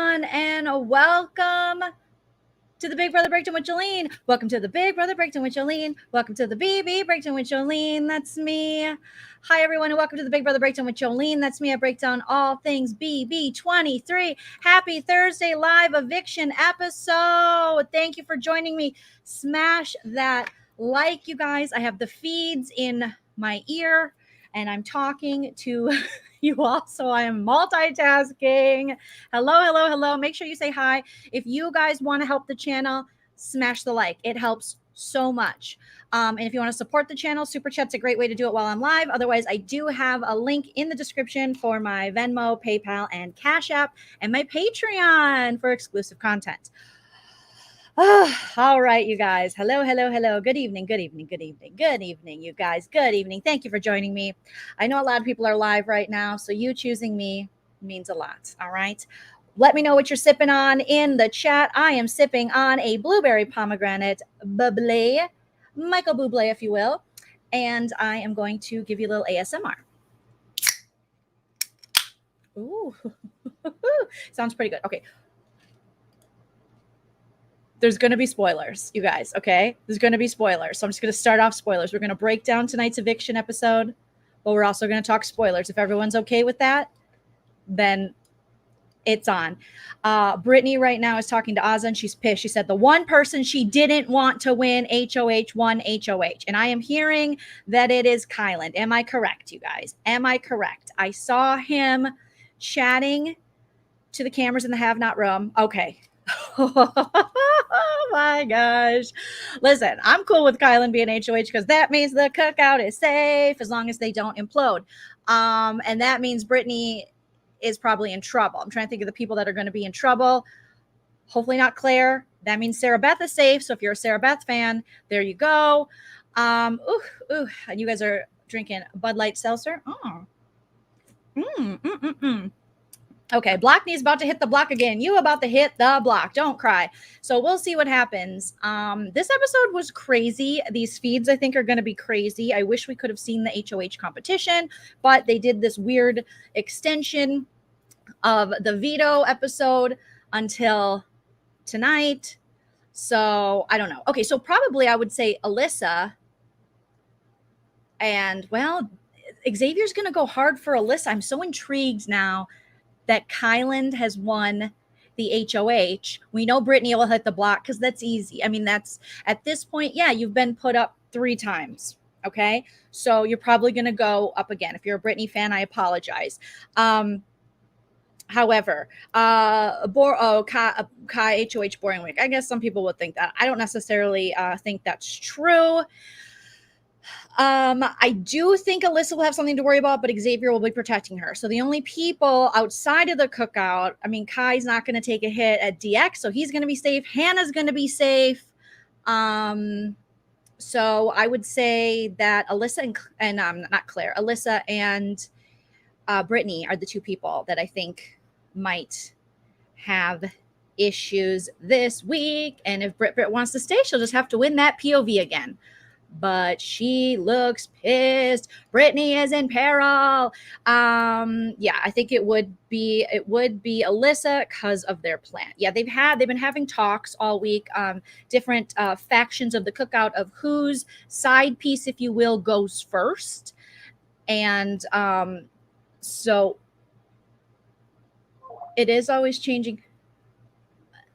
everyone, and welcome to the Big Brother Breakdown with Joleen. Welcome to the Big Brother Breakdown with Joleen. Welcome to the BB Breakdown with Joleen. That's me. Hi, everyone, and welcome to the Big Brother Breakdown with Joleen. That's me. I break down all things BB23. Happy Thursday live eviction episode. Thank you for joining me. Smash that like, you guys. I have the feeds in my ear, and I'm talking to you all, so I am multitasking. Hello. Make sure you say hi. If you guys want to help the channel, smash the like. It helps so much. And if you want to support the channel, Super Chat's a great way to do it while I'm live. Otherwise, I do have a link in the description for my Venmo, PayPal, and Cash App, and my Patreon for exclusive content. All right, you guys. Hello. Good evening, you guys. Good evening. Thank you for joining me. I know a lot of people are live right now, so you choosing me means a lot. All right. Let me know what you're sipping on in the chat. I am sipping on a blueberry pomegranate bubbly, Michael Bublé, if you will. And I am going to give you a little ASMR. Ooh, sounds pretty good. Okay. There's going to be spoilers, you guys, okay? There's going to be spoilers. So I'm just going to start off spoilers. We're going to break down tonight's eviction episode, but we're also going to talk spoilers. If everyone's okay with that, then it's on. Brittany right now is talking to Ozzy, and she's pissed. She said the one person she didn't want to win HOH won HOH. And I am hearing that it is Kyland. Am I correct, you guys? Am I correct? I saw him chatting to the cameras in the Have Not room. Okay. Oh my gosh. Listen, I'm cool with Kyland being HOH because that means the cookout is safe as long as they don't implode. And that means Brittany is probably in trouble. I'm trying to think of the people that are going to be in trouble. Hopefully not Claire. That means Sarah Beth is safe. So if you're a Sarah Beth fan, there you go. And you guys are drinking Bud Light Seltzer. Okay, Blockney's about to hit the block again. You about to hit the block. Don't cry. So we'll see what happens. This episode was crazy. These feeds, I think, are going to be crazy. I wish we could have seen the HOH competition, but they did this weird extension of the veto episode until tonight. So I don't know. Okay, so probably I would say Alyssa. And, well, Xavier's going to go hard for Alyssa. I'm so intrigued now that Kyland has won the HOH. We know Brittany will hit the block because that's easy. I mean, that's at this point, yeah, you've been put up 3 times. Okay. So you're probably going to go up again. If you're a Brittany fan, I apologize. However, Kai HOH boring week. I guess some people would think that. I don't necessarily think that's true. I do think Alyssa will have something to worry about, but Xavier will be protecting her. So the only people outside of the cookout, I mean, Kai's not going to take a hit at DX, so he's going to be safe. Hannah's going to be safe. So I would say that Alyssa and not Claire, Alyssa and Brittany are the 2 people that I think might have issues this week. And if Britt wants to stay, she'll just have to win that POV again. But she looks pissed. Brittany is in peril. Yeah, I think it would be Alyssa because of their plan. Yeah, they've been having talks all week. Different factions of the cookout of whose side piece, if you will, goes first. And so it is always changing.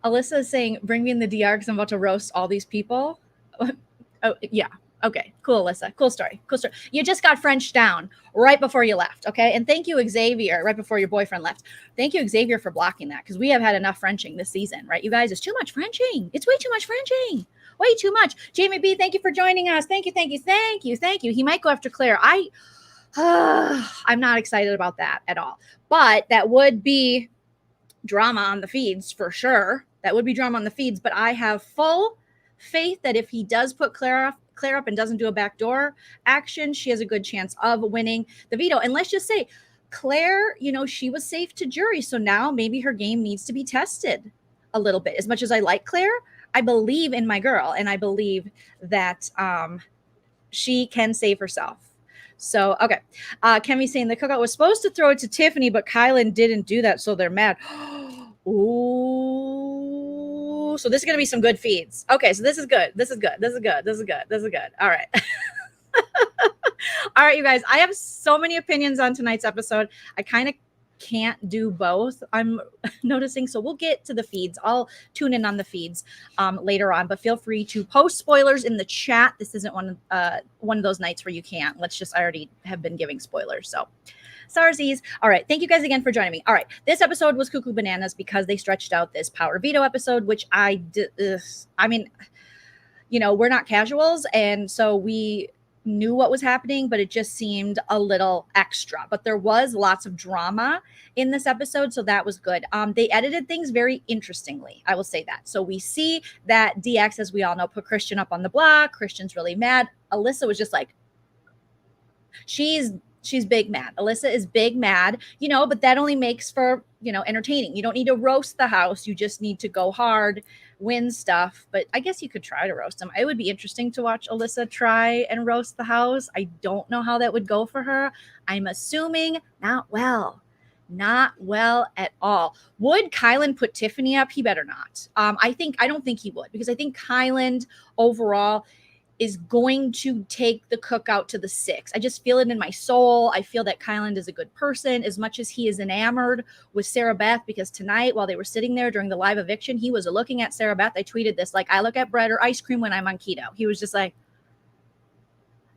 Alyssa is saying, "Bring me in the DR because I'm about to roast all these people." Oh yeah. Okay, cool, Alyssa. Cool story. You just got Frenched down right before you left, okay? And thank you, Xavier, right before your boyfriend left. Thank you, Xavier, for blocking that because we have had enough Frenching this season, right? You guys, it's too much Frenching. It's way too much Frenching. Way too much. Jamie B, thank you for joining us. Thank you. He might go after Claire. I'm not excited about that at all. But that would be drama on the feeds for sure. That would be drama on the feeds, but I have full faith that if he does put Claire up and doesn't do a backdoor action, she has a good chance of winning the veto. And let's just say Claire, she was safe to jury. So now maybe her game needs to be tested a little bit. As much as I like Claire, I believe in my girl, and I believe that she can save herself. So, okay. Kemi's saying the cookout was supposed to throw it to Tiffany, but Kyland didn't do that, so they're mad. Ooh, so this is going to be some good feeds. Okay, so this is good. This is good. This is good. This is good. This is good. All right. All right, you guys, I have so many opinions on tonight's episode. I kind of can't do both, I'm noticing. So we'll get to the feeds. I'll tune in on the feeds later on, but feel free to post spoilers in the chat. This isn't one of those nights where you can't. I already have been giving spoilers. So Sarzies. All right. Thank you guys again for joining me. All right. This episode was cuckoo bananas because they stretched out this power veto episode, which I mean, you know, we're not casuals. And so we knew what was happening, but it just seemed a little extra. But there was lots of drama in this episode, so that was good. They edited things very interestingly, I will say that. So we see that DX, as we all know, put Christian up on the block. Christian's really mad. Alyssa was just like, she's big mad. Alyssa is big mad, you know, but that only makes for, you know, entertaining. You don't need to roast the house. You just need to go hard, win stuff. But I guess you could try to roast them. It would be interesting to watch Alyssa try and roast the house. I don't know how that would go for her. I'm assuming not well at all. Would Kyland put Tiffany up? He better not. I don't think he would, because I think Kyland overall is going to take the cookout to the 6. I just feel it in my soul. I feel that Kyland is a good person, as much as he is enamored with Sarah Beth, because tonight while they were sitting there during the live eviction, he was looking at Sarah Beth. I tweeted this, like, I look at bread or ice cream when I'm on keto. He was just like,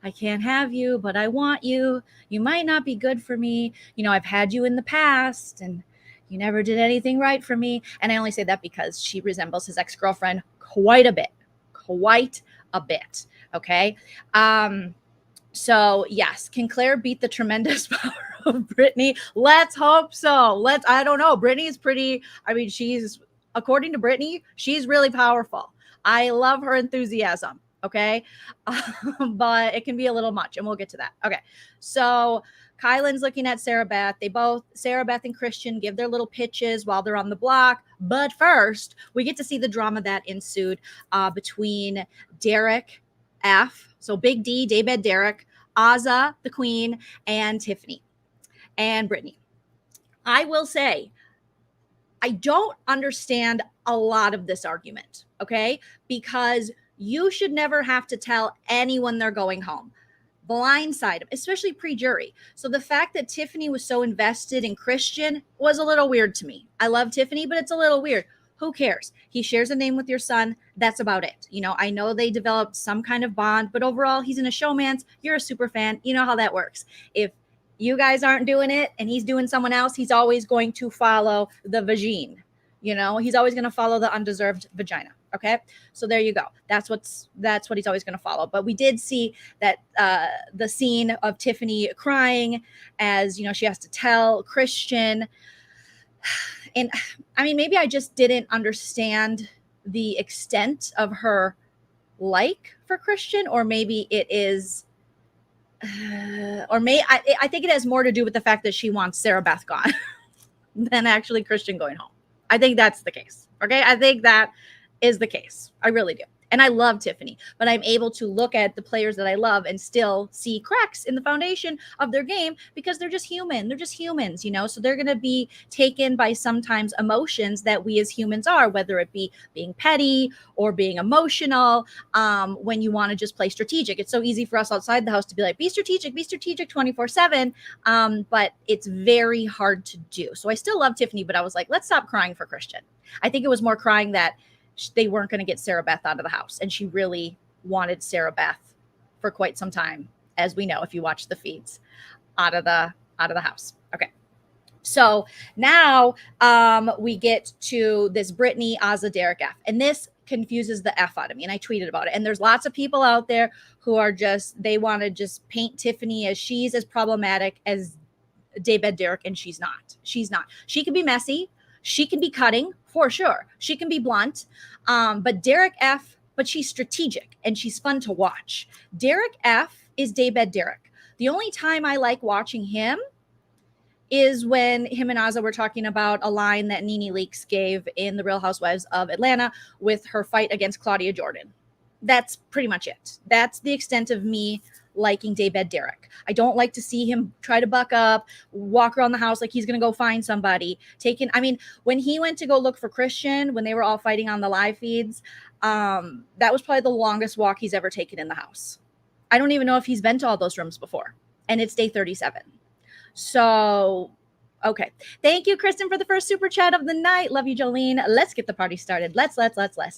I can't have you, but I want you. You might not be good for me. You know, I've had you in the past and you never did anything right for me. And I only say that because she resembles his ex-girlfriend quite a bit. Okay. So yes, can Claire beat the tremendous power of Brittany? Let's hope so. I don't know. Brittany's pretty, I mean, according to Brittany, she's really powerful. I love her enthusiasm. Okay. But it can be a little much, and we'll get to that. Okay. So Kyland's looking at Sarah Beth. Sarah Beth and Christian give their little pitches while they're on the block. But first, we get to see the drama that ensued between Derek F, so Big D, Daybed Derek, Azah, the Queen, and Tiffany and Brittany. I will say, I don't understand a lot of this argument, okay? Because you should never have to tell anyone they're going home. Blindside them, especially pre-jury. So the fact that Tiffany was so invested in Christian was a little weird to me. I love Tiffany, but it's a little weird. Who cares? He shares a name with your son. That's about it. You know, I know they developed some kind of bond, but overall, he's in a showman's. You're a super fan. You know how that works. If you guys aren't doing it and he's doing someone else, he's always going to follow the vagine. You know, he's always going to follow the undeserved vagina. Okay. So there you go. That's what he's always going to follow. But we did see that the scene of Tiffany crying as, you know, she has to tell Christian. And I mean, maybe I just didn't understand the extent of her like for Christian, or maybe it is, I think it has more to do with the fact that she wants Sarah Beth gone than actually Christian going home. I think that's the case. Okay. I think that is the case. I really do. And I love Tiffany, but I'm able to look at the players that I love and still see cracks in the foundation of their game, because they're just human. They're just humans, you know, so they're going to be taken by sometimes emotions that we as humans are, whether it be being petty or being emotional. When you want to just play strategic, it's so easy for us outside the house to be like, be strategic 24/7. But it's very hard to do. So I still love Tiffany, but I was like, let's stop crying for Christian. I think it was more crying that they weren't going to get Sarah Beth out of the house. And she really wanted Sarah Beth for quite some time, as we know, if you watch the feeds, out of the house. Okay. So now we get to this Brittany, Azah, Derek F. And this confuses the F out of me. And I tweeted about it. And there's lots of people out there who are they want to just paint Tiffany as she's as problematic as Daybed Derek. And she's not. She can be messy. She can be cutting, for sure. She can be blunt. But Derek F, but she's strategic and she's fun to watch. Derek F is Daybed Derek. The only time I like watching him is when him and Azah were talking about a line that Nene Leakes gave in The Real Housewives of Atlanta with her fight against Claudia Jordan. That's pretty much it. That's the extent of me liking Daybed Derek. I don't like to see him try to buck up, walk around the house like he's going to go find somebody. When he went to go look for Christian, when they were all fighting on the live feeds, that was probably the longest walk he's ever taken in the house. I don't even know if he's been to all those rooms before. And it's day 37. So, okay. Thank you, Kristen, for the first super chat of the night. Love you, Joleen. Let's get the party started. Let's.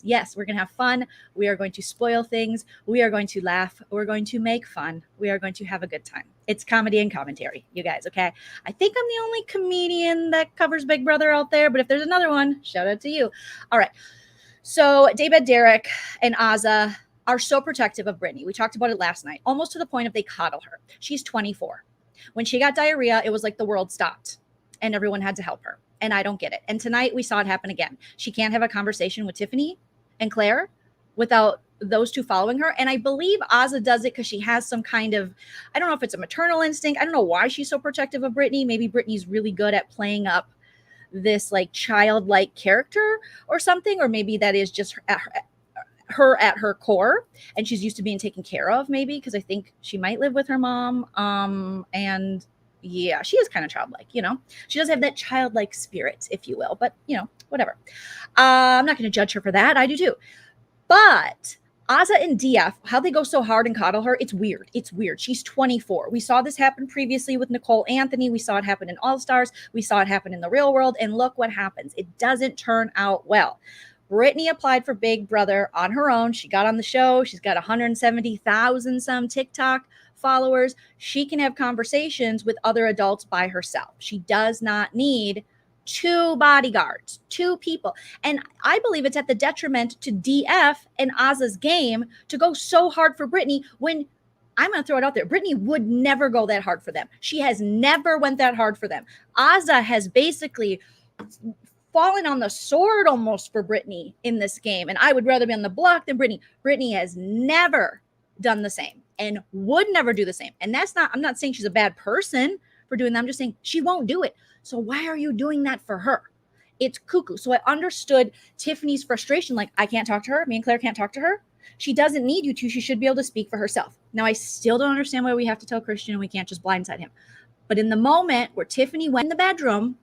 Yes, we're going to have fun. We are going to spoil things. We are going to laugh. We're going to make fun. We are going to have a good time. It's comedy and commentary, you guys, okay? I think I'm the only comedian that covers Big Brother out there, but if there's another one, shout out to you. All right. So Daybed Derek and Azah are so protective of Brittany. We talked about it last night, almost to the point of they coddle her. She's 24. When she got diarrhea, it was like the world stopped and everyone had to help her. And I don't get it. And tonight we saw it happen again. She can't have a conversation with Tiffany and Claire without those two following her. And I believe Azah does it because she has some kind of, I don't know if it's a maternal instinct. I don't know why she's so protective of Brittany. Maybe Brittany's really good at playing up this like childlike character or something, or maybe that is just her at her core, and she's used to being taken care of, maybe because I think she might live with her mom. And yeah, she is kind of childlike, she does have that childlike spirit, if you will, but whatever. I'm not going to judge her for that. I do too. But Azah and DF, how they go so hard and coddle her, it's weird. It's weird. She's 24. We saw this happen previously with Nicole Anthony. We saw it happen in All Stars. We saw it happen in the real world. And look what happens. It doesn't turn out well. Brittany applied for Big Brother on her own. She got on the show. She's got 170,000 some TikTok followers. She can have conversations with other adults by herself. She does not need 2 bodyguards, 2 people. And I believe it's at the detriment to DF and Azah's game to go so hard for Brittany when, I'm going to throw it out there, Brittany would never go that hard for them. She has never went that hard for them. Azah has basically fallen on the sword almost for Brittany in this game. And I would rather be on the block than Brittany. Brittany has never done the same and would never do the same. And I'm not saying she's a bad person for doing that. I'm just saying she won't do it. So why are you doing that for her? It's cuckoo. So I understood Tiffany's frustration. Like, I can't talk to her. Me and Claire can't talk to her. She doesn't need you to. She should be able to speak for herself. Now, I still don't understand why we have to tell Christian and we can't just blindside him. But in the moment where Tiffany went in the bedroom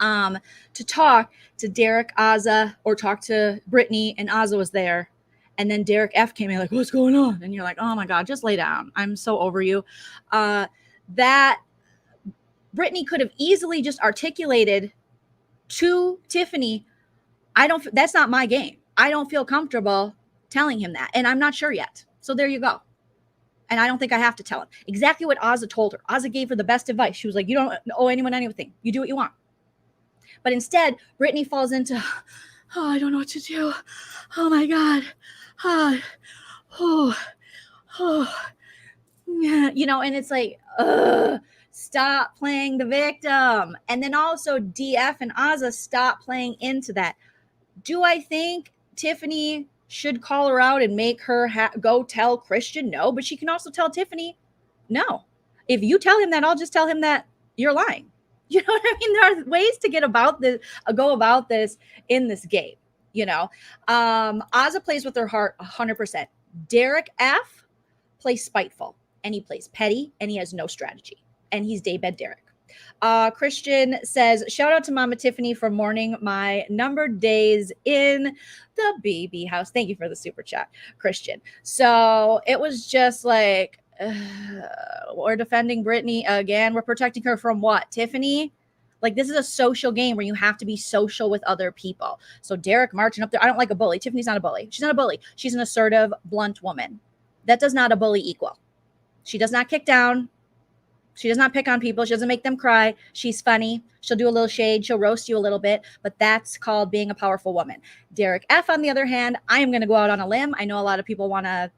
to talk to Derek, Azah, or talk to Brittany, and Azah was there, and then Derek F came in like, what's going on? And you're like, oh my God, just lay down. I'm so over you. That Brittany could have easily just articulated to Tiffany, that's not my game. I don't feel comfortable telling him that. And I'm not sure yet. So there you go. And I don't think I have to tell him. Exactly what Azah told her. Azah gave her the best advice. She was like, you don't owe anyone anything. You do what you want. But instead, Brittany falls into, oh, I don't know what to do. Oh my God. Yeah, and it's like, stop playing the victim. And then also DF and Azah stop playing into that. Do I think Tiffany should call her out and make her go tell Christian? No, but she can also tell Tiffany, no. If you tell him that, I'll just tell him that you're lying. You know what I mean? There are ways to go about this in this game. Azah plays with her heart 100%. Derek F plays spiteful, and he plays petty, and he has no strategy. And he's Daybed Derek. Christian says, shout out to Mama Tiffany for mourning my numbered days in the baby house. Thank you for the super chat, Christian. So it was just like, we're defending Brittany again. We're protecting her from what? Tiffany? Like, this is a social game where you have to be social with other people. So Derek marching up there. I don't like a bully. Tiffany's not a bully. She's not a bully. She's an assertive, blunt woman. That does not a bully equal. She does not kick down. She does not pick on people. She doesn't make them cry. She's funny. She'll do a little shade. She'll roast you a little bit, but that's called being a powerful woman. Derek F, on the other hand, I am going to go out on a limb. I know a lot of people want to,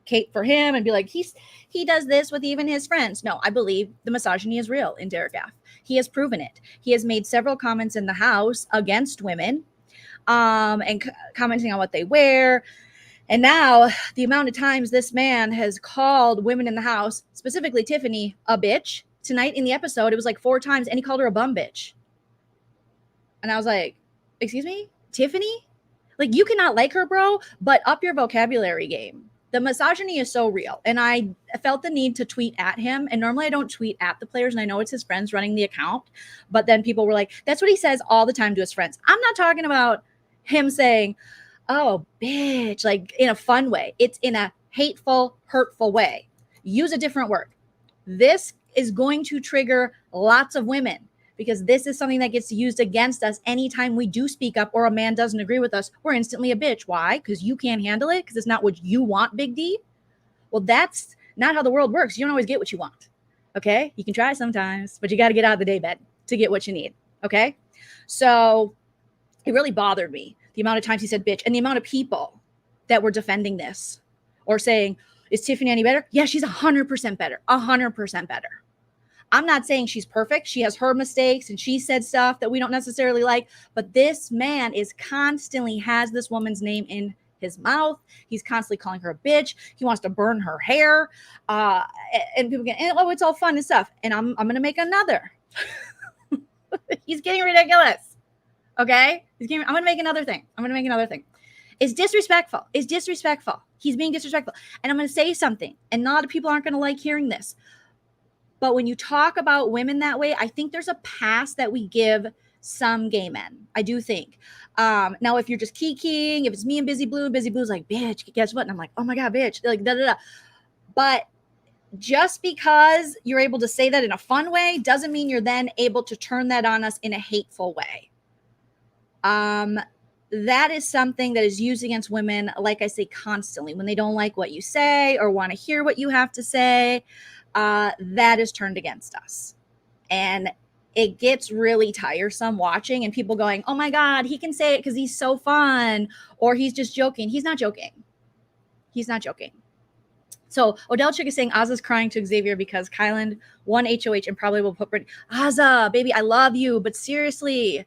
cape for him and be like, he does this with even his friends. No, I believe the misogyny is real in Derek F. He has proven it. He has made several comments in the house against women, and commenting on what they wear. And now the amount of times this man has called women in the house, specifically Tiffany, a bitch. Tonight in the episode, it was like 4 times, and he called her a bum bitch. And I was like, excuse me, Tiffany? Like, you cannot like her, bro, but up your vocabulary game. The misogyny is so real. And I felt the need to tweet at him. And normally I don't tweet at the players. And I know it's his friends running the account. But then people were like, that's what he says all the time to his friends. I'm not talking about him saying, oh, bitch, like in a fun way. It's in a hateful, hurtful way. Use a different word. This is going to trigger lots of women because this is something that gets used against us anytime we do speak up or a man doesn't agree with us. We're instantly a bitch. Why? Because you can't handle it? Because it's not what you want, Big D? Well, that's not how the world works. You don't always get what you want. Okay? You can try sometimes, but you got to get out of the daybed to get what you need. Okay? So it really bothered me, the amount of times he said bitch and the amount of people that were defending this or saying, is Tiffany any better? Yeah, she's 100% better. 100% better. I'm not saying she's perfect. She has her mistakes and she said stuff that we don't necessarily like, but this man is constantly has this woman's name in his mouth. He's constantly calling her a bitch. He wants to burn her hair. And people get, oh, it's all fun and stuff. And I'm going to make another. He's getting ridiculous. Okay? I'm going to make another thing. It's disrespectful. He's being disrespectful. And I'm going to say something. And a lot of people aren't going to like hearing this. But when you talk about women that way, I think there's a pass that we give some gay men. I do think. Now, if you're just kikiing, if it's me and Busy Blue's like, bitch, guess what? And I'm like, oh my God, bitch. Like, da, da, da. But just because you're able to say that in a fun way doesn't mean you're then able to turn that on us in a hateful way. That is something that is used against women, like I say, constantly. When they don't like what you say or want to hear what you have to say, that is turned against us. And it gets really tiresome watching and people going, oh my God, he can say it because he's so fun, or he's just joking. He's not joking. So Odell Chick is saying Azza's crying to Xavier because Kyland won HOH and probably will put Brittany. Azza, baby, I love you, but seriously,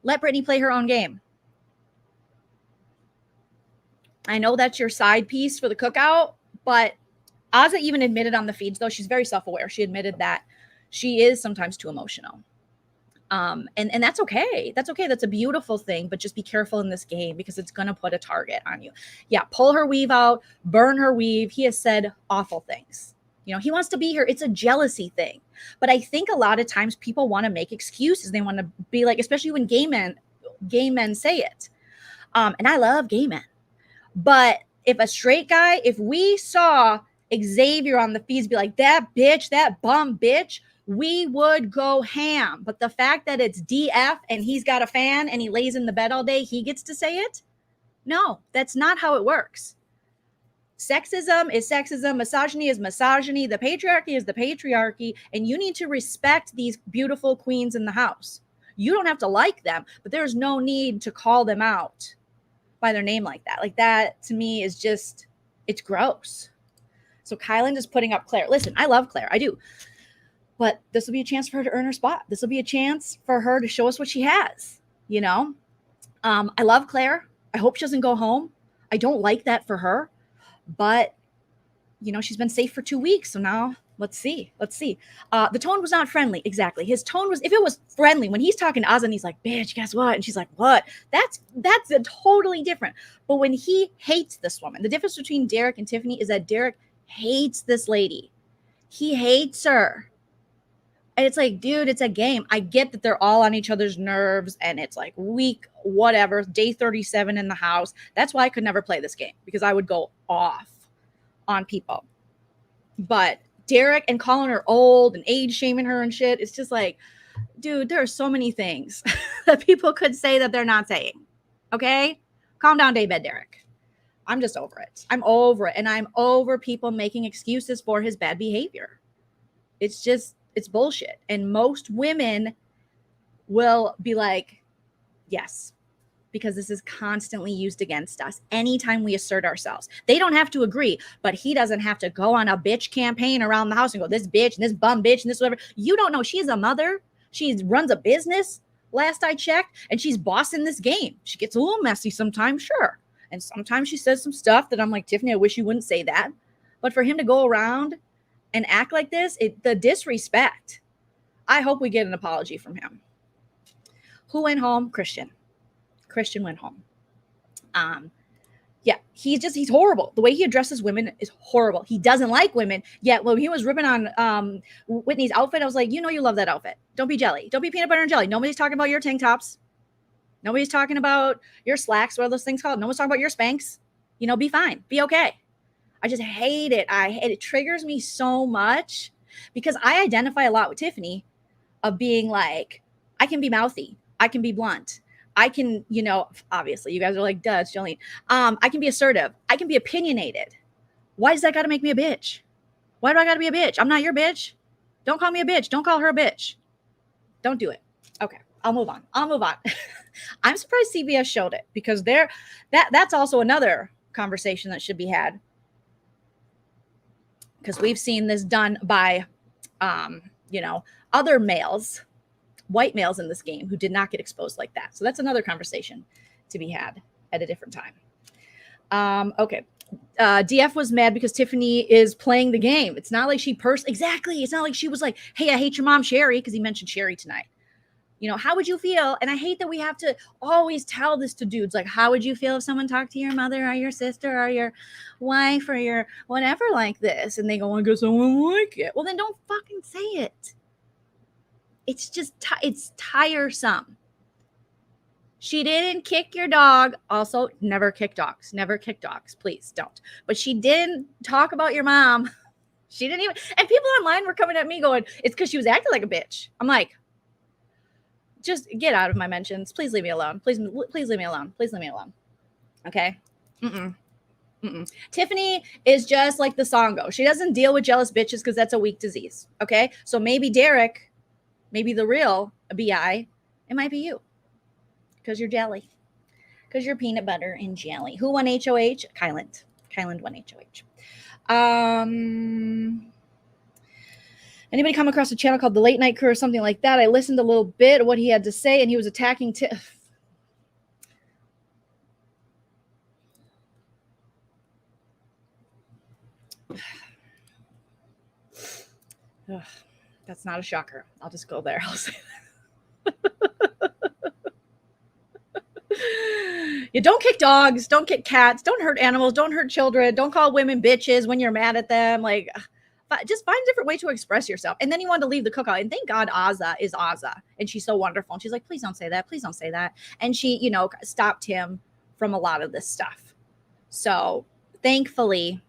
let Brittany play her own game. I know that's your side piece for the cookout, but Azza even admitted on the feeds, though she's very self-aware. She admitted that she is sometimes too emotional. And that's okay. That's okay. That's a beautiful thing, but just be careful in this game because it's going to put a target on you. Yeah, pull her weave out, burn her weave. He has said awful things. You know, he wants to be here. It's a jealousy thing. But I think a lot of times people want to make excuses. They want to be like, especially when gay men say it. And I love gay men. But if a straight guy, if we saw Xavier on the feeds be like, that bitch, that bum bitch, we would go ham. But the fact that it's DF and he's got a fan and he lays in the bed all day, he gets to say it? No, that's not how it works. Sexism is sexism. Misogyny is misogyny. The patriarchy is the patriarchy. And you need to respect these beautiful queens in the house. You don't have to like them, but there's no need to call them out by their name like that. Like that to me is just, it's gross. So Kyland is putting up Claire. Listen, I love Claire. I do. But this will be a chance for her to earn her spot. This will be a chance for her to show us what she has. You know, I love Claire. I hope she doesn't go home. I don't like that for her. But, you know, she's been safe for 2 weeks. So now let's see. The tone was not friendly. Exactly. His tone was, if it was friendly, when he's talking to Azza and he's like, bitch, guess what? And she's like, what? That's a totally different. But when he hates this woman, the difference between Derek and Tiffany is that Derek hates this lady. He hates her. And it's like, dude, it's a game. I get that they're all on each other's nerves and it's like week, whatever, day 37 in the house. That's why I could never play this game because I would go off on people. But Derek and calling her old and age shaming her and shit, it's just like, dude, there are so many things that people could say that they're not saying. Okay? Calm down, Daybed Derek. I'm just over it. I'm over it. And I'm over people making excuses for his bad behavior. It's just, it's bullshit. And most women will be like, yes, because this is constantly used against us anytime we assert ourselves. They don't have to agree, but he doesn't have to go on a bitch campaign around the house and go, this bitch and this bum bitch and this whatever. You don't know. She's a mother. She runs a business, last I checked, and she's bossing this game. She gets a little messy sometimes, sure. And sometimes she says some stuff that I'm like, Tiffany, I wish you wouldn't say that. But for him to go around and act like this, the disrespect, I hope we get an apology from him. Who went home? Christian went home. Yeah, he's horrible. The way he addresses women is horrible. He doesn't like women. Yet when he was ripping on Whitney's outfit, I was like, you know, you love that outfit. Don't be jelly. Don't be peanut butter and jelly. Nobody's talking about your tank tops. Nobody's talking about your slacks. What are those things called? No one's talking about your Spanx. You know, be fine. Be okay. I just hate it. It triggers me so much because I identify a lot with Tiffany of being like, I can be mouthy. I can be blunt. I can, you know, obviously you guys are like, duh, it's Joleen. I can be assertive. I can be opinionated. Why does that got to make me a bitch? Why do I got to be a bitch? I'm not your bitch. Don't call me a bitch. Don't call her a bitch. Don't do it. Okay. I'll move on. I'm surprised CBS showed it because that's also another conversation that should be had. Because we've seen this done by, you know, other males, white males in this game who did not get exposed like that. So that's another conversation to be had at a different time. Okay. DF was mad because Tiffany is playing the game. It's not like she exactly. It's not like she was like, hey, I hate your mom, Sherry, because he mentioned Sherry tonight. You know, how would you feel? And I hate that we have to always tell this to dudes. Like, how would you feel if someone talked to your mother or your sister or your wife or your whatever like this? And they go, I guess I won't like it. Well, then don't fucking say it. It's just, it's tiresome. She didn't kick your dog. Also, never kick dogs. Never kick dogs. Please don't. But she didn't talk about your mom. She didn't even, and people online were coming at me going, it's because she was acting like a bitch. I'm like, just get out of my mentions. Please leave me alone. Please leave me alone. Please leave me alone. Okay? Tiffany is just like the song goes. She doesn't deal with jealous bitches because that's a weak disease. Okay? So maybe Derek, maybe the real BI, it might be you. Because you're jelly. Because you're peanut butter and jelly. Who won HOH? Kyland. Kyland won HOH. Anybody come across a channel called The Late Night Crew or something like that? I listened a little bit of what he had to say, and he was attacking Tiff. That's not a shocker. I'll just go there. I'll say that. You don't kick dogs. Don't kick cats. Don't hurt animals. Don't hurt children. Don't call women bitches when you're mad at them. Like, just find a different way to express yourself. And then he wanted to leave the cookout. And thank God Azza is Azza. And she's so wonderful. And she's like, please don't say that. Please don't say that. And she, you know, stopped him from a lot of this stuff. So thankfully,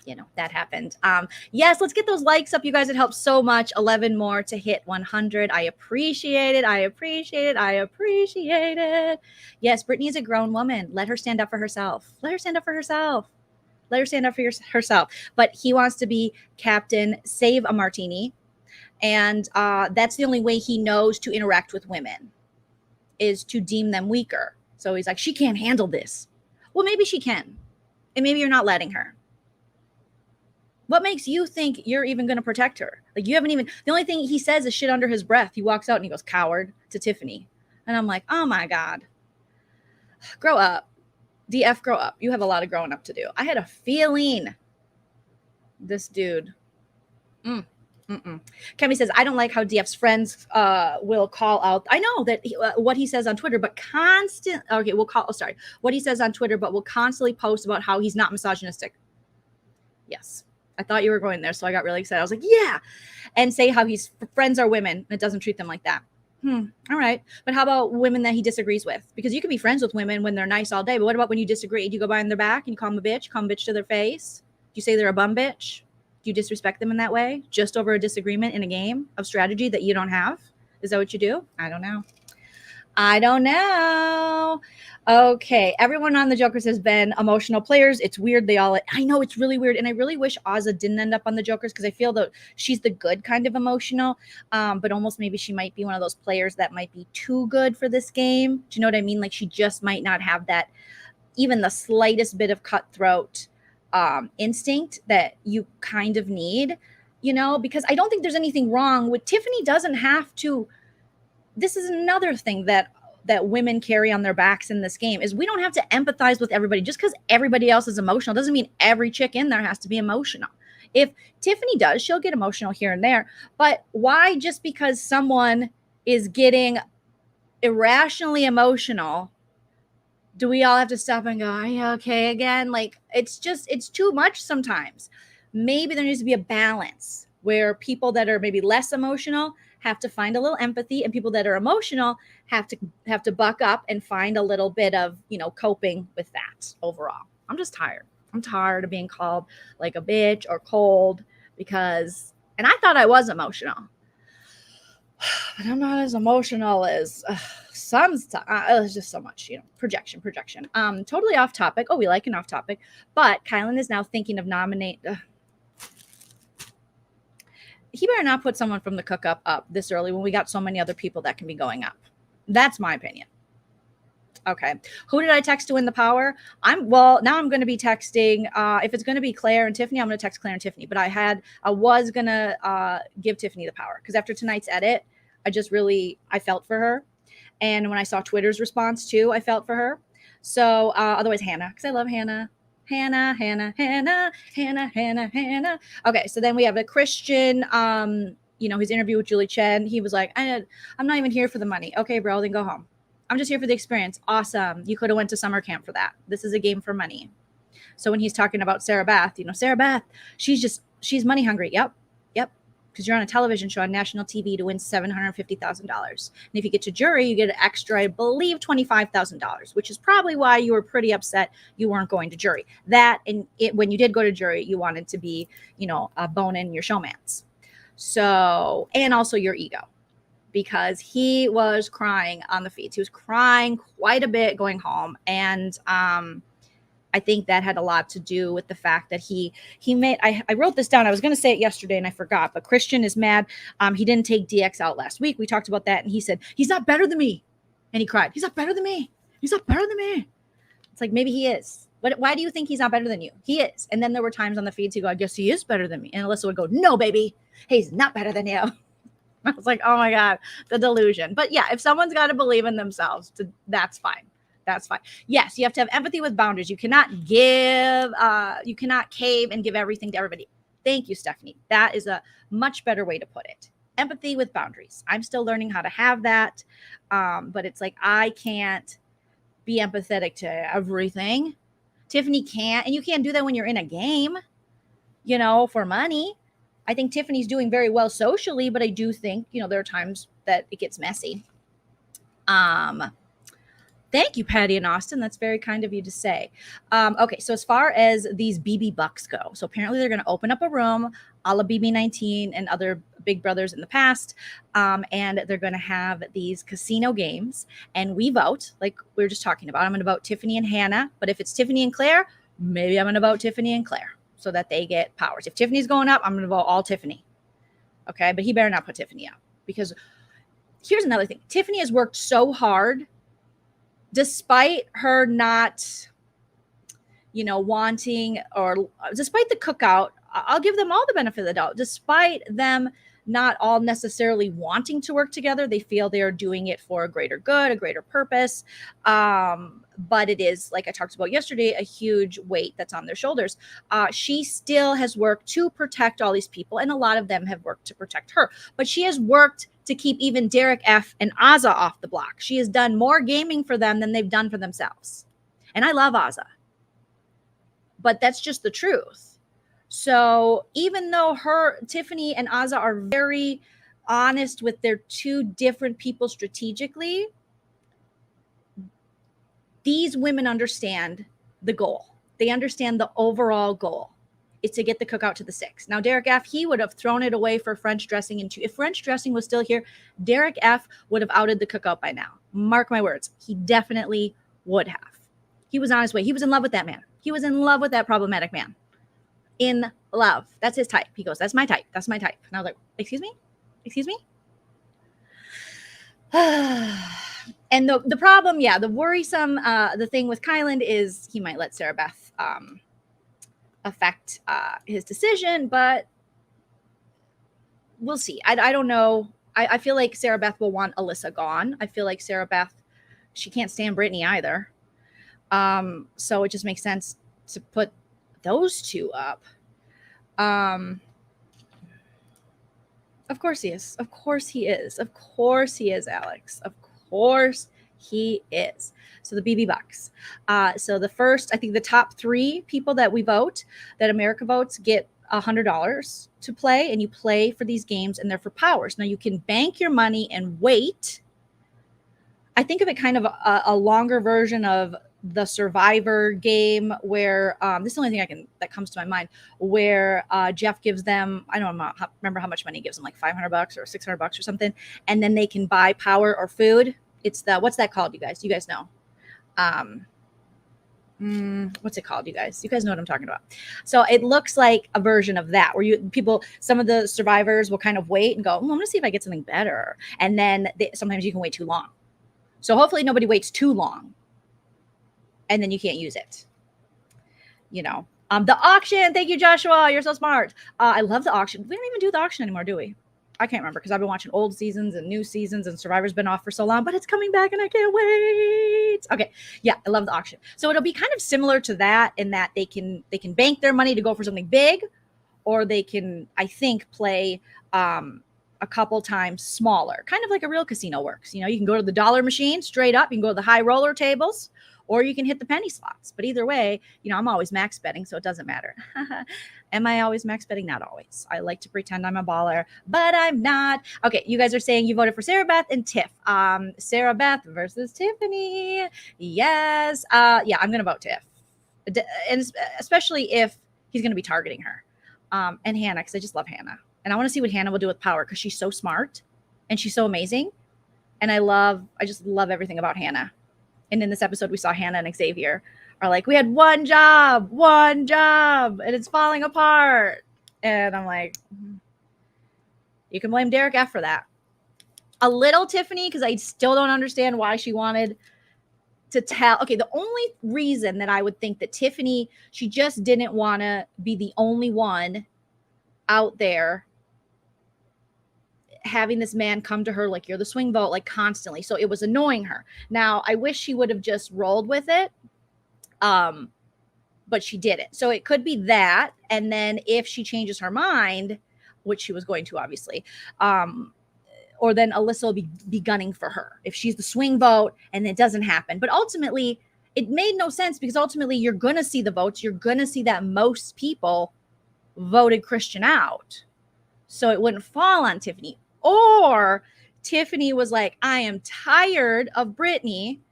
you know, that happened. Yes, let's get those likes up, you guys. It helps so much. 11 more to hit 100. I appreciate it. I appreciate it. I appreciate it. Yes, Brittany is a grown woman. Let her stand up for herself. Let her stand up for herself. Let her stand up for herself. But he wants to be captain, save a martini. And that's the only way he knows to interact with women is to deem them weaker. So he's like, she can't handle this. Well, maybe she can. And maybe you're not letting her. What makes you think you're even going to protect her? Like, you haven't even, the only thing he says is shit under his breath. He walks out and he goes, coward, to Tiffany. And I'm like, oh my God. Grow up. DF, grow up. You have a lot of growing up to do. I had a feeling this dude. Kemi says, I don't like how DF's friends will call out. I know that what he says on Twitter, but what he says on Twitter, but will constantly post about how he's not misogynistic. Yes. I thought you were going there, so I got really excited. I was like, yeah. And say how his friends are women and it doesn't treat them like that. All right. But how about women that he disagrees with? Because you can be friends with women when they're nice all day. But what about when you disagree? Do you go behind their back and you call them a bitch? Call them a bitch to their face? Do you say they're a bum bitch? Do you disrespect them in that way? Just over a disagreement in a game of strategy that you don't have? Is that what you do? I don't know. Okay. Everyone on the Jokers has been emotional players. It's weird. I know it's really weird. And I really wish Azza didn't end up on the Jokers because I feel that she's the good kind of emotional. But almost maybe she might be one of those players that might be too good for this game. Do you know what I mean? Like, she just might not have that, even the slightest bit of cutthroat instinct that you kind of need, you know, because I don't think there's anything wrong with Tiffany. Doesn't have to. This is another thing that women carry on their backs in this game is we don't have to empathize with everybody. Just because everybody else is emotional doesn't mean every chick in there has to be emotional. If Tiffany does, she'll get emotional here and there. But why, just because someone is getting irrationally emotional, Do we all have to stop and go, are you okay again? Like, it's too much sometimes. Maybe there needs to be a balance where people that are maybe less emotional have to find a little empathy, and people that are emotional have to buck up and find a little bit of, coping with that overall. I'm just tired. I'm tired of being called like a bitch or cold and I thought I was emotional, but I'm not as emotional as some stuff. It's just so much, projection. Totally off topic. Oh, we like an off topic, but Kylan is now thinking of he better not put someone from the cook up this early when we got so many other people that can be going up. That's my opinion. Okay. Who did I text to win the power? Now I'm going to be texting. If it's going to be Claire and Tiffany, I'm going to text Claire and Tiffany. But I was going to give Tiffany the power because after tonight's edit, I felt for her. And when I saw Twitter's response too, I felt for her. So otherwise Hannah, because I love Hannah. Hannah. Okay, so then we have a Christian, his interview with Julie Chen. He was like, I'm not even here for the money. Okay, bro, then go home. I'm just here for the experience. Awesome. You could have went to summer camp for that. This is a game for money. So when he's talking about Sarah Beth, Sarah Beth, she's money hungry. Yep. Because you're on a television show on national TV to win $750,000. And if you get to jury, you get an extra, I believe, $25,000, which is probably why you were pretty upset you weren't going to jury. When you did go to jury, you wanted to be, a bone in your showmans. So, and also your ego, because he was crying on the feeds. He was crying quite a bit going home. And I think that had a lot to do with the fact that he made, I wrote this down. I was going to say it yesterday and I forgot, but Christian is mad. He didn't take DX out last week. We talked about that. And he said, he's not better than me. And he cried. He's not better than me. He's not better than me. It's like, maybe he is. But why do you think he's not better than you? He is. And then there were times on the feeds, he'd go, I guess he is better than me. And Alyssa would go, no, baby, he's not better than you. I was like, oh my God, the delusion. But yeah, if someone's got to believe in themselves, that's fine. That's fine. Yes, you have to have empathy with boundaries. You cannot you cannot cave and give everything to everybody. Thank you, Stephanie. That is a much better way to put it. Empathy with boundaries. I'm still learning how to have that. But it's like, I can't be empathetic to everything. Tiffany can't. And you can't do that when you're in a game, for money. I think Tiffany's doing very well socially, but I do think, there are times that it gets messy. Thank you, Patty and Austin. That's very kind of you to say. Okay, so as far as these BB Bucks go, so apparently they're going to open up a room a la BB19 and other Big Brothers in the past, and they're going to have these casino games, and we vote, like we were just talking about. I'm going to vote Tiffany and Hannah, but if it's Tiffany and Claire, maybe I'm going to vote Tiffany and Claire so that they get powers. If Tiffany's going up, I'm going to vote all Tiffany. Okay, but he better not put Tiffany up, because here's another thing. Tiffany has worked so hard despite her not, wanting, or despite the cookout. I'll give them all the benefit of the doubt. Despite them not all necessarily wanting to work together, they feel they are doing it for a greater good, a greater purpose. But it is, like I talked about yesterday, a huge weight that's on their shoulders. She still has worked to protect all these people, and a lot of them have worked to protect her. But she has worked to keep even Derek F. and Azah off the block. She has done more gaming for them than they've done for themselves. And I love Azah, but that's just the truth. So even though Tiffany and Azah are very honest with their two different people strategically, these women understand the goal. They understand the overall goal. It's to get the cookout to the 6. Now, Derek F., he would have thrown it away for French dressing. If French dressing was still here, Derek F. would have outed the cookout by now. Mark my words. He definitely would have. He was on his way. He was in love with that man. He was in love with that problematic man. In love. That's his type. He goes, that's my type. That's my type. And I was like, excuse me? Excuse me? And the problem, the worrisome, the thing with Kylan is he might let Sarah Beth affect his decision, but we'll see. I don't know. I feel like Sarah Beth will want Alyssa gone. I feel like Sarah Beth, she can't stand Brittany either. So it just makes sense to put those two up. Of course he is. Of course he is. Of course he is, Alex. Of course He is. So the BB Bucks. So the first, I think the top 3 people that we vote, that America votes, get $100 to play, and you play for these games, and they're for powers. Now you can bank your money and wait. I think of it kind of a longer version of the Survivor game, where this is the only thing that comes to my mind, where Jeff gives them, I don't remember how much money he gives them, like $500 or $600 or something, and then they can buy power or food. It's the, what's that called, you guys? You guys know. What's it called, you guys? You guys know what I'm talking about. So it looks like a version of that, where some of the survivors will kind of wait and go, I'm going to see if I get something better. And then sometimes you can wait too long. So hopefully nobody waits too long, and then you can't use it. The auction. Thank you, Joshua. You're so smart. I love the auction. We don't even do the auction anymore, do we? I can't remember, because I've been watching old seasons and new seasons, and Survivor's been off for so long, but it's coming back and I can't wait. Okay. Yeah, I love the auction. So it'll be kind of similar to that, in that they can bank their money to go for something big, or they can, I think, play a couple times smaller, kind of like a real casino works. You can go to the dollar machine straight up, you can go to the high roller tables, or you can hit the penny slots. But either way, I'm always max betting, so it doesn't matter. Am I always max betting? Not always. I like to pretend I'm a baller, but I'm not. Okay, you guys are saying you voted for Sarah Beth and Tiff. Sarah Beth versus Tiffany. Yes. Yeah, I'm going to vote Tiff. And especially if he's going to be targeting her. And Hannah, because I just love Hannah. And I want to see what Hannah will do with power, because she's so smart and she's so amazing. And I just love everything about Hannah. And in this episode, we saw Hannah and Xavier are like, we had one job, and it's falling apart. And I'm like, you can blame Derek F for that. A little Tiffany, because I still don't understand why she wanted to tell. Okay, the only reason that I would think that Tiffany, she just didn't want to be the only one out there having this man come to her like, you're the swing vote, like, constantly. So it was annoying her. Now, I wish she would have just rolled with it. But she didn't. So it could be that. And then if she changes her mind, which she was going to, obviously, or then Alyssa will be gunning for her if she's the swing vote and it doesn't happen. But ultimately, it made no sense, because ultimately you're going to see the votes. You're going to see that most people voted Christian out. So it wouldn't fall on Tiffany. Or Tiffany was like, I am tired of Brittany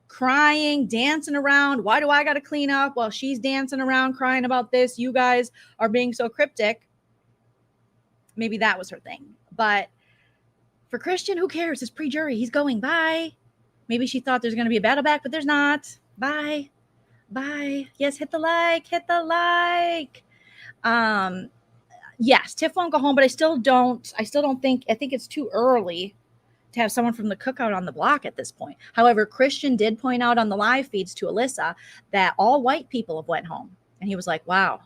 crying, dancing around. Why do I got to clean up while she's dancing around crying about this? You guys are being so cryptic. Maybe that was her thing. But for Christian, who cares? It's pre-jury. He's going. Bye. Maybe she thought there's going to be a battle back, but there's not. Bye. Yes, hit the like. Yes, Tiff won't go home, but I still don't think it's too early to have someone from the cookout on the block at this point. However, Christian did point out on the live feeds to Alyssa that all white people have went home. And he was like, wow,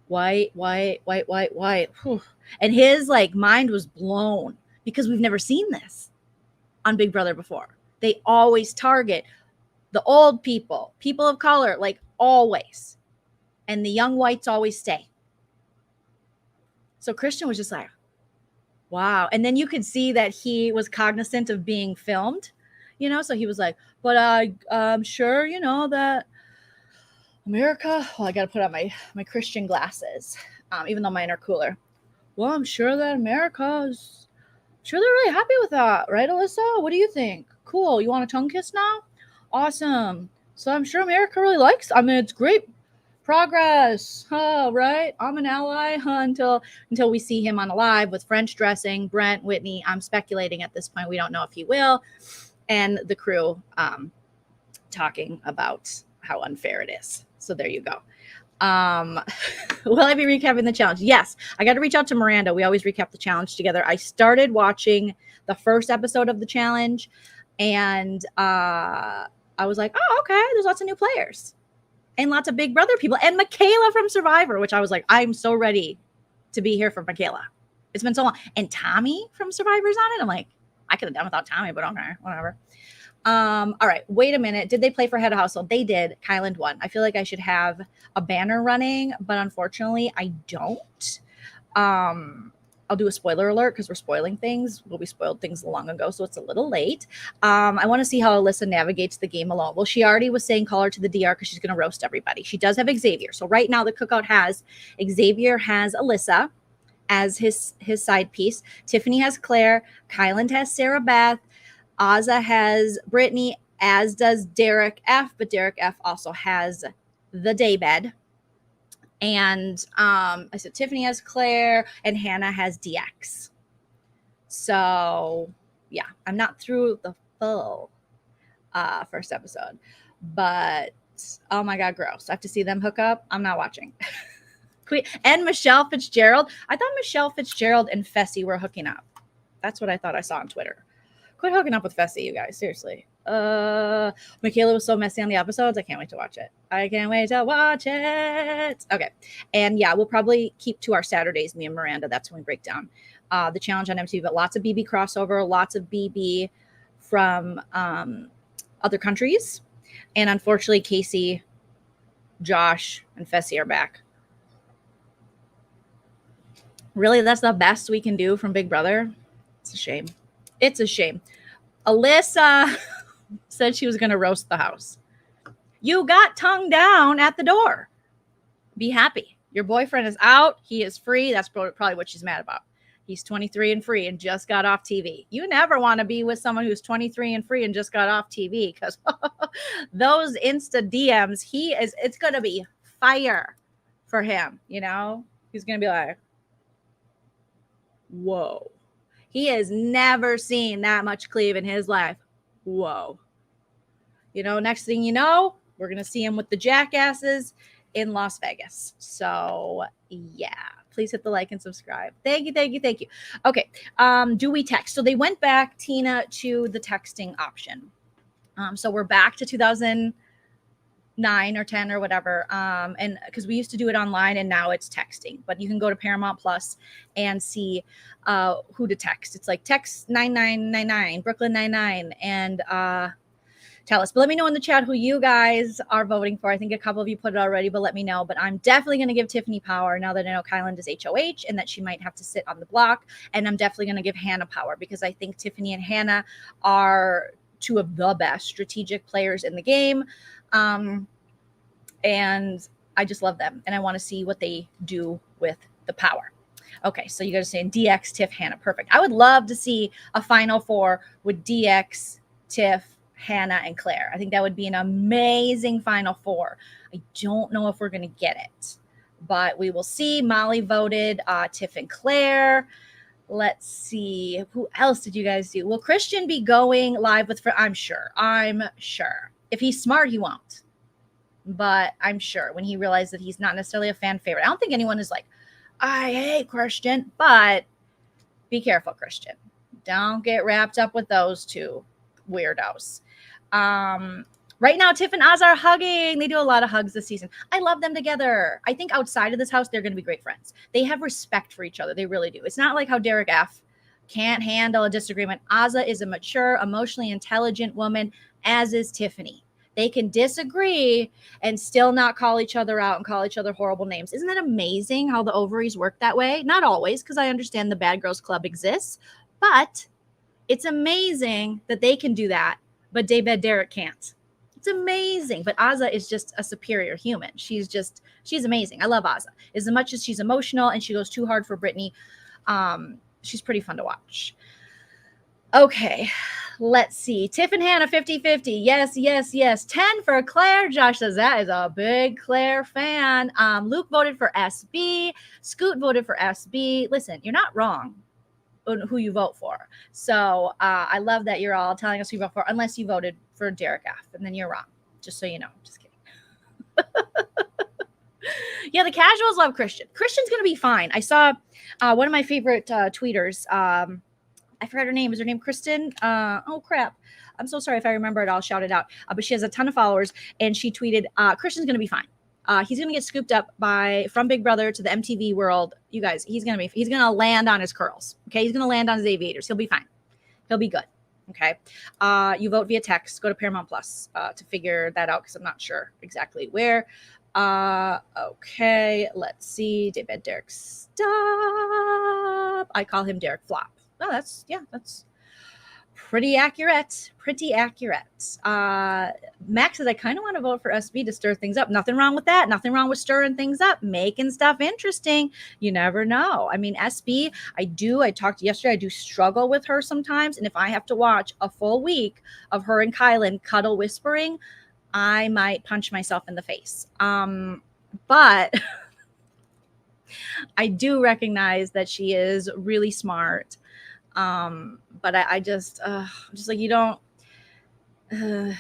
white. Whew. And his mind was blown, because we've never seen this on Big Brother before. They always target the old people of color, always. And the young whites always stay. So Christian was just like, wow. And then you could see that he was cognizant of being filmed, so he was like, but I'm sure, that America, well, I got to put on my Christian glasses, even though mine are cooler. Well, I'm sure that America's, they're really happy with that. Right, Alyssa? What do you think? Cool. You want a tongue kiss now? Awesome. So I'm sure America really likes, it's great progress, right? I'm an ally until we see him on a live with French dressing, Brent, Whitney. I'm speculating at this point. We don't know if he will. And the crew talking about how unfair it is. So there you go. Will I be recapping the challenge? Yes. I got to reach out to Miranda. We always recap the challenge together. I started watching the first episode of the challenge, and I was like, oh, okay, there's lots of new players. And lots of Big Brother people. And Michaela from Survivor, which I was like, I'm so ready to be here for Michaela. It's been so long. And Tommy from Survivor's on it. I'm like, I could have done without Tommy, but okay, whatever. All right, wait a minute. Did they play for head of household? They did. Kyland won. I feel like I should have a banner running, but unfortunately I don't. I'll do a spoiler alert because we're spoiling things. Well, we spoiled things long ago, so it's a little late. I want to see how Alyssa navigates the game alone. Well, she already was saying call her to the DR because she's going to roast everybody. She does have Xavier. So right now the cookout has Xavier has Alyssa as his side piece. Tiffany has Claire. Kyland has Sarah Beth. Azza has Brittany, as does Derek F. But Derek F also has the daybed. And I said Tiffany has Claire and Hannah has DX. So yeah, I'm not through the full first episode, but oh my God, gross. I have to see them hook up. I'm not watching. And Michelle Fitzgerald. I thought Michelle Fitzgerald and Fessy were hooking up. That's what I thought I saw on Twitter. Quit hooking up with Fessy, you guys. Seriously. Michaela was so messy on the episodes. I can't wait to watch it. Okay. And yeah, we'll probably keep to our Saturdays, me and Miranda. That's when we break down the challenge on MTV, but lots of BB crossover, lots of BB from other countries. And unfortunately, Casey, Josh, and Fessy are back. Really, that's the best we can do from Big Brother? It's a shame. It's a shame. Alyssa said she was going to roast the house. You got tongue down at the door. Be happy. Your boyfriend is out. He is free. That's probably what she's mad about. He's 23 and free and just got off TV. You never want to be with someone who's 23 and free and just got off TV because those Insta DMs, it's going to be fire for him. You know, he's going to be like, whoa. He has never seen that much cleave in his life. Whoa. You know, next thing you know, we're going to see him with the jackasses in Las Vegas. So, yeah. Please hit the like and subscribe. Thank you, thank you, thank you. Okay. Do we text? So they went back, Tina, to the texting option. So we're back to 2009 or 10 or whatever. And because we used to do it online and now it's texting. But you can go to Paramount Plus and see who to text. It's like text 9999, Brooklyn 99, and tell us. But let me know in the chat who you guys are voting for. I think a couple of you put it already, but let me know. But I'm definitely going to give Tiffany power now that I know Kyland is HOH and that she might have to sit on the block. And I'm definitely going to give Hannah power because I think Tiffany and Hannah are two of the best strategic players in the game. And I just love them. And I want to see what they do with the power. Okay, so you guys are saying DX, Tiff, Hannah. Perfect. I would love to see a Final Four with DX, Tiff, Hannah, and Claire. I think that would be an amazing Final Four. I don't know if we're going to get it, but we will see. Molly voted Tiff and Claire. Let's see. Who else did you guys do? Will Christian be going live with I'm sure. If he's smart, he won't. But I'm sure when he realized that he's not necessarily a fan favorite. I don't think anyone is like, I hate Christian, but be careful, Christian. Don't get wrapped up with those two weirdos. Right now, Tiff and Oz are hugging. They do a lot of hugs this season. I love them together. I think outside of this house, they're going to be great friends. They have respect for each other. They really do. It's not like how Derek F. can't handle a disagreement. Azza is a mature, emotionally intelligent woman, as is Tiffany. They can disagree and still not call each other out and call each other horrible names. Isn't that amazing how the ovaries work that way? Not always, because I understand the Bad Girls Club exists, but it's amazing that they can do that, but Daybed Derek can't. It's amazing. But Azza is just a superior human. She's amazing. I love Azza. As much as she's emotional and she goes too hard for Brittany, she's pretty fun to watch. Okay, let's see. Tiff and Hannah, 50-50. Yes. 10 for Claire. Josh says that is a big Claire fan. Luke voted for SB. Scoot voted for SB. Listen, you're not wrong on who you vote for. So I love that you're all telling us who you vote for, unless you voted for Derek F. And then you're wrong, just so you know. Just kidding. Yeah, the casuals love Christian. Christian's going to be fine. I saw one of my favorite tweeters. I forgot her name. Is her name Kristen? Oh, crap. I'm so sorry if I remember it. I'll shout it out. But she has a ton of followers, and she tweeted, Christian's going to be fine. He's going to get scooped up from Big Brother to the MTV world. You guys, he's going to land on his curls. Okay. He's going to land on his aviators. He'll be fine. He'll be good. Okay. You vote via text. Go to Paramount Plus to figure that out because I'm not sure exactly where. Okay, let's see. David Derek, stop. I call him Derek Flop. Oh, that's pretty accurate. Pretty accurate. Max says, I kind of want to vote for SB to stir things up. Nothing wrong with that. Nothing wrong with stirring things up, making stuff interesting. You never know. I mean, SB, I talked yesterday, I do struggle with her sometimes. And if I have to watch a full week of her and Kylan cuddle whispering, I might punch myself in the face. But I do recognize that she is really smart. But I just like, you don't, I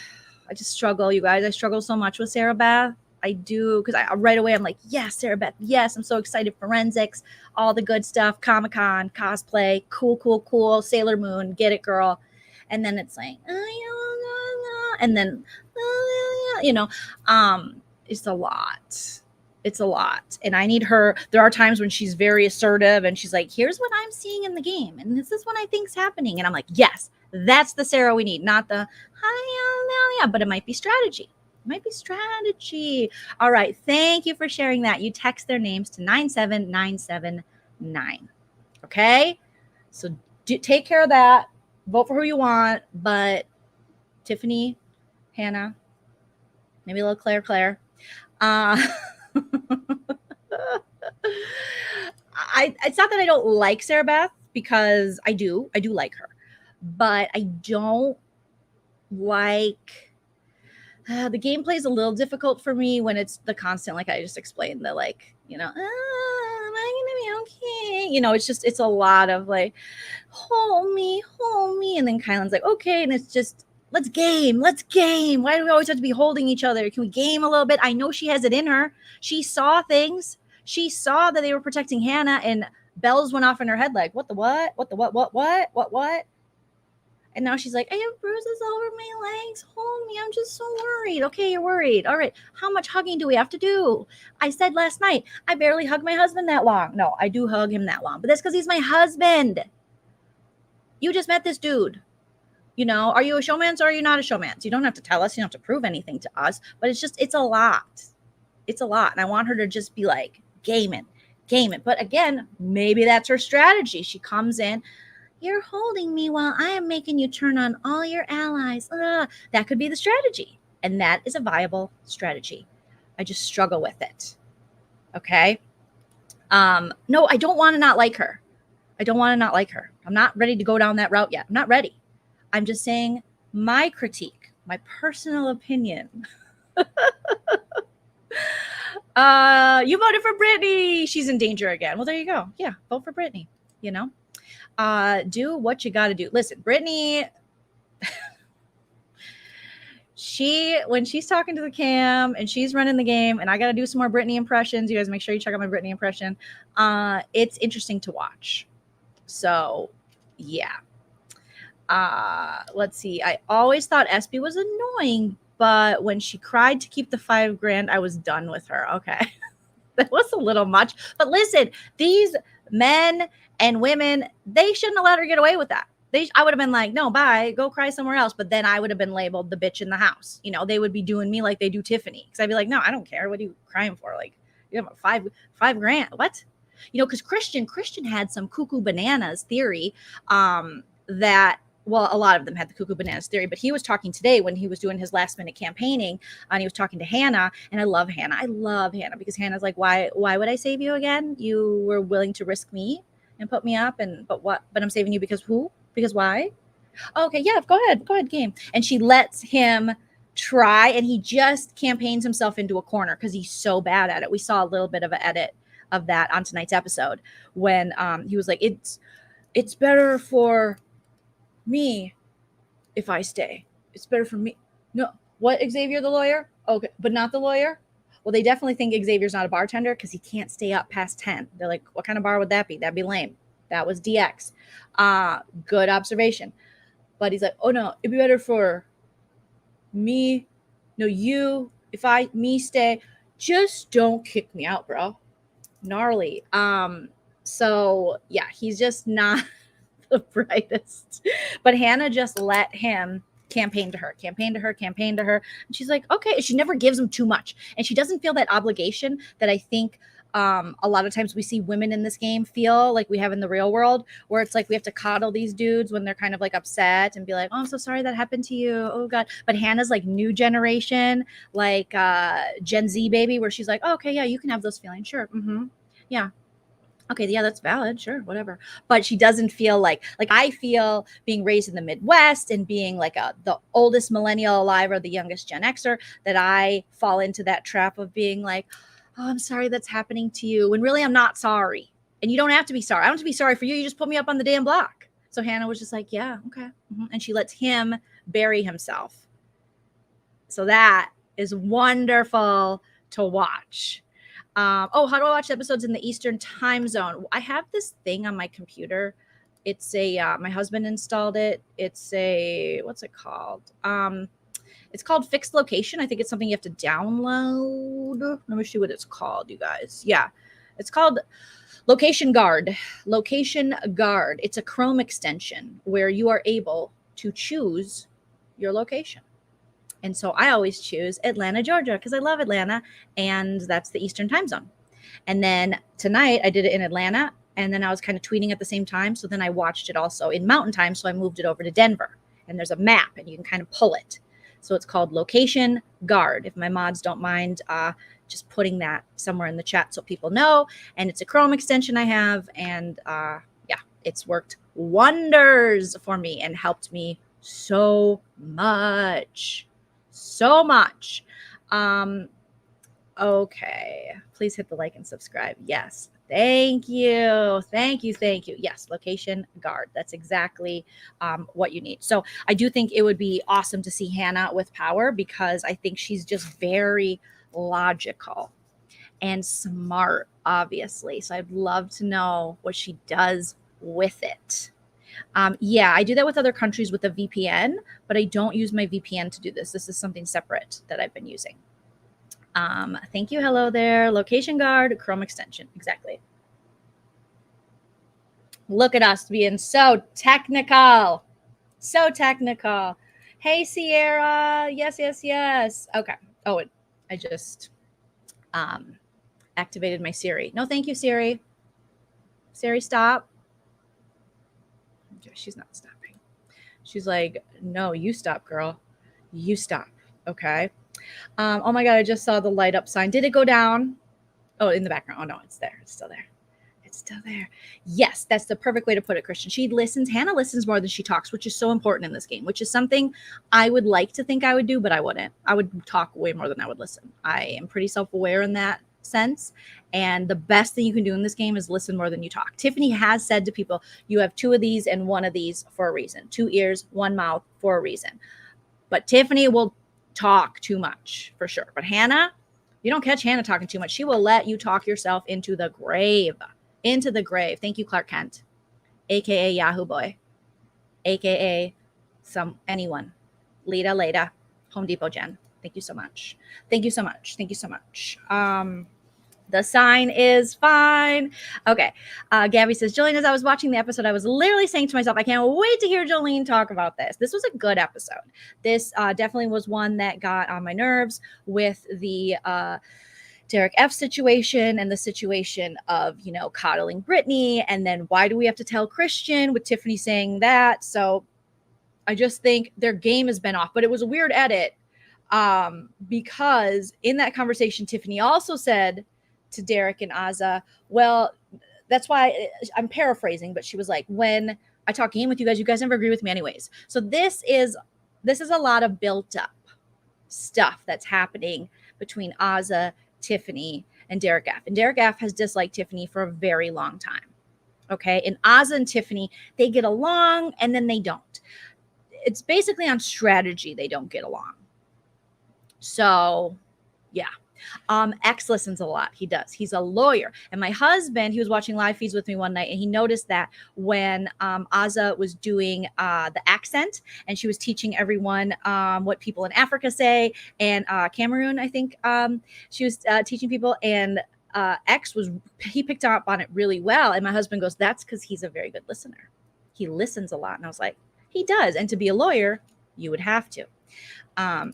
just struggle, you guys. I struggle so much with Sarah Beth. I do, because right away I'm like, yes, Sarah Beth, yes, I'm so excited. Forensics, all the good stuff, Comic-Con, cosplay, cool, Sailor Moon, get it, girl. And then it's like, and then, it's a lot. It's a lot. And I need her. There are times when she's very assertive and she's like, here's what I'm seeing in the game. And this is what I think's happening. And I'm like, yes, that's the Sarah we need. Not the, but it might be strategy. It might be strategy. All right. Thank you for sharing that. You text their names to 97979. Okay. So take care of that. Vote for who you want. But Tiffany, Hannah, maybe a little Claire. It's not that I don't like Sarah Beth, because I do like her, but I don't like the gameplay is a little difficult for me when it's the constant, like I just explained, the like, am I gonna be okay? It's a lot of like, hold me, and then Kylan's like, okay, and it's just, let's game. Why do we always have to be holding each other? Can we game a little bit? I know she has it in her. She saw things. She saw that they were protecting Hannah, and bells went off in her head like, what? And now she's like, I have bruises over my legs. Hold me. I'm just so worried. Okay, you're worried. All right. How much hugging do we have to do? I said last night, I barely hug my husband that long. No, I do hug him that long, but that's because he's my husband. You just met this dude. Are you a showman or are you not a showman? You don't have to tell us. You don't have to prove anything to us, but it's a lot. It's a lot. And I want her to just be like, game it. But again, maybe that's her strategy. She comes in, you're holding me while I am making you turn on all your allies. That could be the strategy. And that is a viable strategy. I just struggle with it. Okay. No, I don't want to not like her. I'm not ready to go down that route yet. I'm not ready. I'm just saying my critique, my personal opinion. You voted for Brittany. She's in danger again. Well, there you go. Yeah, vote for Brittany. Do what you got to do. Listen, Brittany, when she's talking to the cam and she's running the game, and I got to do some more Brittany impressions. You guys make sure you check out my Brittany impression. It's interesting to watch. So, yeah. Let's see. I always thought SB was annoying, but when she cried to keep the $5,000, I was done with her. Okay. That was a little much. But listen, these men and women, they shouldn't have let her get away with that. I would have been like, no, bye, go cry somewhere else. But then I would have been labeled the bitch in the house. They would be doing me like they do Tiffany. Because I'd be like, no, I don't care. What are you crying for? Like, you have $5,000. What? Because Christian had some cuckoo bananas theory that, well, a lot of them had the cuckoo bananas theory, but he was talking today when he was doing his last minute campaigning, and he was talking to Hannah, and I love Hannah. Because Hannah's like, why would I save you again? You were willing to risk me and put me up, but I'm saving you because who? Because why? Okay, yeah, go ahead, game. And she lets him try, and he just campaigns himself into a corner because he's so bad at it. We saw a little bit of an edit of that on tonight's episode when he was like, it's better for me if I stay. It's better for me. No, what, Xavier the lawyer? Okay, but not the lawyer? Well, they definitely think Xavier's not a bartender because he can't stay up past 10. They're like, what kind of bar would that be? That'd be lame. That was DX. Good observation. But he's like, oh no, it'd be better for me. No, you, me stay. Just don't kick me out, bro. Gnarly. So yeah, he's just not the brightest. But Hannah just let him campaign to her. And she's like, okay. She never gives him too much. And she doesn't feel that obligation that I think a lot of times we see women in this game feel like we have in the real world, where it's like we have to coddle these dudes when they're kind of like upset and be like, oh, I'm so sorry that happened to you. Oh God. But Hannah's like new generation, like Gen Z baby, where she's like, oh, okay, yeah, you can have those feelings. Sure. Mm-hmm. Yeah. Okay, yeah, that's valid. Sure, whatever. But she doesn't feel like I feel being raised in the Midwest and being like the oldest millennial alive or the youngest Gen Xer, that I fall into that trap of being like, oh, I'm sorry that's happening to you, when really I'm not sorry. And you don't have to be sorry. I don't have to be sorry for you. You just put me up on the damn block. So Hannah was just like, yeah, okay. Mm-hmm. And she lets him bury himself. So that is wonderful to watch. How do I watch episodes in the Eastern time zone? I have this thing on my computer. It's my husband installed it. It's what's it called? It's called Fixed Location. I think it's something you have to download. Let me see what it's called, you guys. Yeah, it's called Location Guard. Location Guard. It's a Chrome extension where you are able to choose your location. And so I always choose Atlanta, Georgia, because I love Atlanta, and that's the Eastern time zone. And then tonight I did it in Atlanta, and then I was kind of tweeting at the same time. So then I watched it also in Mountain Time. So I moved it over to Denver, and there's a map, and you can kind of pull it. So it's called Location Guard. If my mods don't mind just putting that somewhere in the chat so people know. And it's a Chrome extension I have, and yeah, it's worked wonders for me and helped me so much. So much. Okay. Please hit the like and subscribe. Yes. Thank you. Thank you. Thank you. Yes. Location Guard. That's exactly what you need. So I do think it would be awesome to see Hannah with power, because I think she's just very logical and smart, obviously. So I'd love to know what she does with it. Yeah, I do that with other countries with a VPN, but I don't use my VPN to do this. This is something separate that I've been using. Thank you. Hello there. Location Guard, Chrome extension. Exactly. Look at us being so technical. So technical. Hey, Sierra. Yes, yes, yes. Okay. Oh, I just activated my Siri. No, thank you, Siri. Siri, stop. She's not stopping. She's like, no, you stop, girl. You stop. Okay. Oh my God, I just saw the light up sign. Did it go down? Oh, in the background. Oh no, it's there. It's still there. It's still there. Yes, that's the perfect way to put it, Christian. She listens. Hannah listens more than she talks, which is so important in this game, which is something I would like to think I would do, but I wouldn't. I would talk way more than I would listen. I am pretty self-aware in that sense. And the best thing you can do in this game is listen more than you talk. Tiffany has said to people, you have 2 of these and 1 of these for a reason. 2 ears, 1 mouth for a reason. But Tiffany will talk too much for sure. But Hannah, you don't catch Hannah talking too much. She will let you talk yourself into the grave. Into the grave. Thank you, Clark Kent, aka Yahoo Boy, aka anyone. Leda, Home Depot Jen. Thank you so much. Thank you so much. Thank you so much. The sign is fine. Okay. Gabby says, Joleen, as I was watching the episode, I was literally saying to myself, I can't wait to hear Joleen talk about this. This was a good episode. This definitely was one that got on my nerves with the Derek F situation and the situation of, coddling Brittany. And then why do we have to tell Christian with Tiffany saying that? So I just think their game has been off, but it was a weird edit because in that conversation, Tiffany also said to Derek and Azah, well, that's why I'm paraphrasing, but she was like, when I talk game with you guys never agree with me anyways. So this is a lot of built up stuff that's happening between Azah, Tiffany, and Derek F. And Derek F has disliked Tiffany for a very long time. Okay. And Azah and Tiffany, they get along and then they don't. It's basically on strategy they don't get along. So, yeah. X listens a lot. He does. He's a lawyer. And my husband, he was watching live feeds with me one night, and he noticed that when Azah was doing the accent, and she was teaching everyone what people in Africa say, and Cameroon, I think she was teaching people, and X he picked up on it really well. And my husband goes, that's because he's a very good listener. He listens a lot. And I was like, he does. And to be a lawyer, You would have to.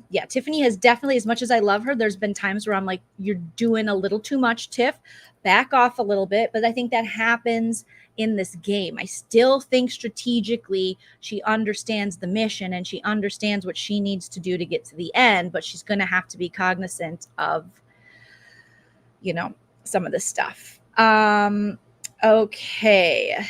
Yeah, Tiffany has definitely, as much as I love her, there's been times where I'm like, you're doing a little too much, Tiff. Back off a little bit. But I think that happens in this game. I still think strategically she understands the mission and she understands what she needs to do to get to the end, but she's going to have to be cognizant of, you know, some of this stuff. Okay.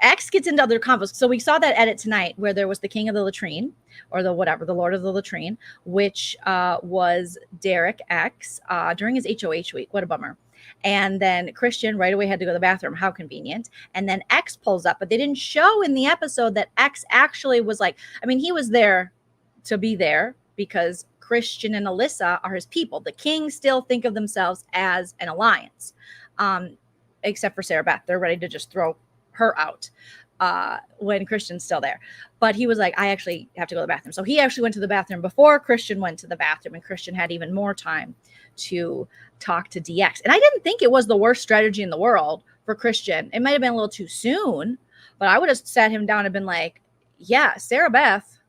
X gets into other combos. So we saw that edit tonight where there was the king of the latrine, or the whatever, the lord of the latrine, which was Derek X during his HOH week. What a bummer. And then Christian right away had to go to the bathroom. How convenient. And then X pulls up, but they didn't show in the episode that X actually was like, I mean, he was there to be there because Christian and Alyssa are his people. The Kings still think of themselves as an alliance, except for Sarah Beth. They're ready to just throw her out when Christian's still there. But he was like, I actually have to go to the bathroom. So he actually went to the bathroom before Christian went to the bathroom, and Christian had even more time to talk to DX. And I didn't think it was the worst strategy in the world for Christian. It might have been a little too soon, but I would have sat him down and been like, yeah, Sarah Beth,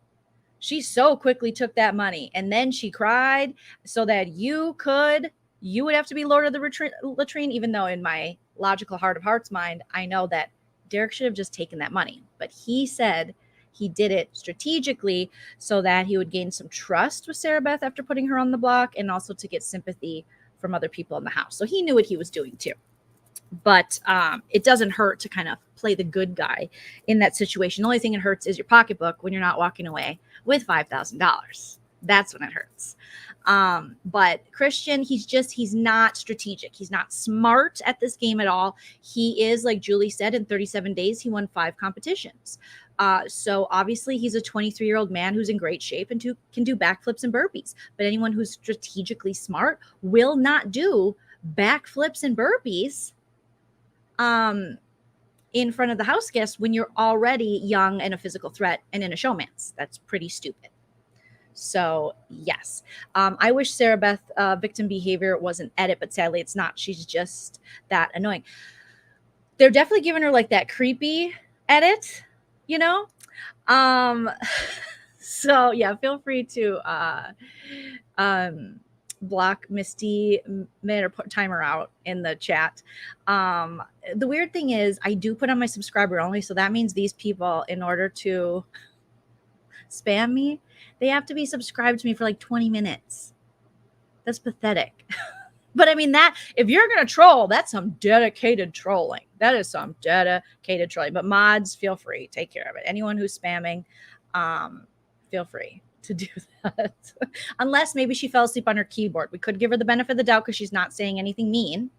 she so quickly took that money and then she cried so that you would have to be Lord of the Latrine, even though in my logical heart of hearts mind, I know that Derek should have just taken that money. But he said he did it strategically so that he would gain some trust with Sarah Beth after putting her on the block, and also to get sympathy from other people in the house. So he knew what he was doing too. But it doesn't hurt to kind of play the good guy in that situation. The only thing it hurts is your pocketbook when you're not walking away with $5,000. That's when it hurts. But Christian, he's not strategic. He's not smart at this game at all. He is, like Julie said, in 37 days, he won 5 competitions. So obviously he's a 23-year-old man who's in great shape and can do backflips and burpees. But anyone who's strategically smart will not do backflips and burpees in front of the house guests when you're already young and a physical threat and in a showmance. That's pretty stupid. So yes, I wish Sarah Beth victim behavior was an edit, but sadly it's not. She's just that annoying. They're definitely giving her like that creepy edit, you know? So yeah, feel free to block Misty Min or put timer out in the chat. The weird thing is I do put on my subscriber only. So that means these people, in order to spam me, they have to be subscribed to me for like 20 minutes. That's pathetic. But I mean, that if you're going to troll, that's some dedicated trolling. That is some dedicated trolling. But mods, feel free. Take care of it. Anyone who's spamming, feel free to do that. Unless maybe she fell asleep on her keyboard. We could give her the benefit of the doubt because she's not saying anything mean.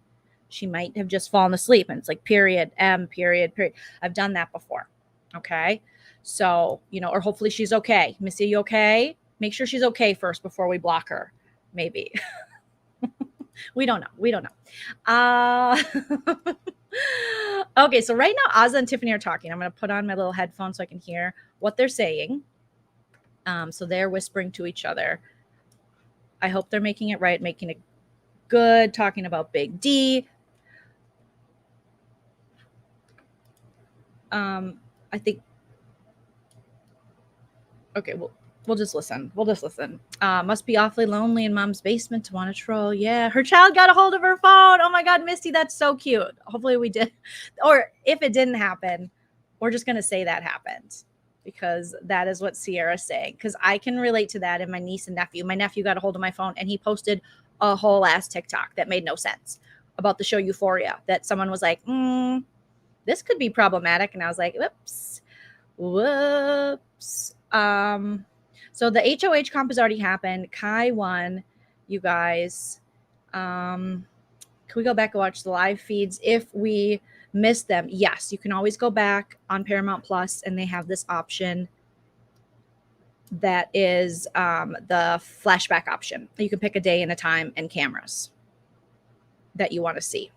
She might have just fallen asleep and it's like period, M, period, period. I've done that before. Okay. So, you know, or hopefully she's okay. Missy, you okay? Make sure she's okay first before we block her. Maybe. We don't know. We don't know. Okay, so right now, Azza and Tiffany are talking. I'm going to put on my little headphones so I can hear what they're saying. So they're whispering to each other. I hope they're making it right, making it good, talking about Big D. I think. Okay, we'll just listen. We'll just listen. Must be awfully lonely in mom's basement to want to troll. Yeah, her child got a hold of her phone. Oh my God, Misty, that's so cute. Hopefully we did. Or if it didn't happen, we're just going to say that happened because that is what Sierra's saying. Because I can relate to that in my niece and nephew. My nephew got a hold of my phone and he posted a whole ass TikTok that made no sense about the show Euphoria, that someone was like, this could be problematic. And I was like, whoops. So the HOH comp has already happened. Kai won, you guys. Can we go back and watch the live feeds if we missed them? Yes, you can always go back on Paramount Plus, and they have this option that is the flashback option. You can pick a day and a time and cameras that you want to see.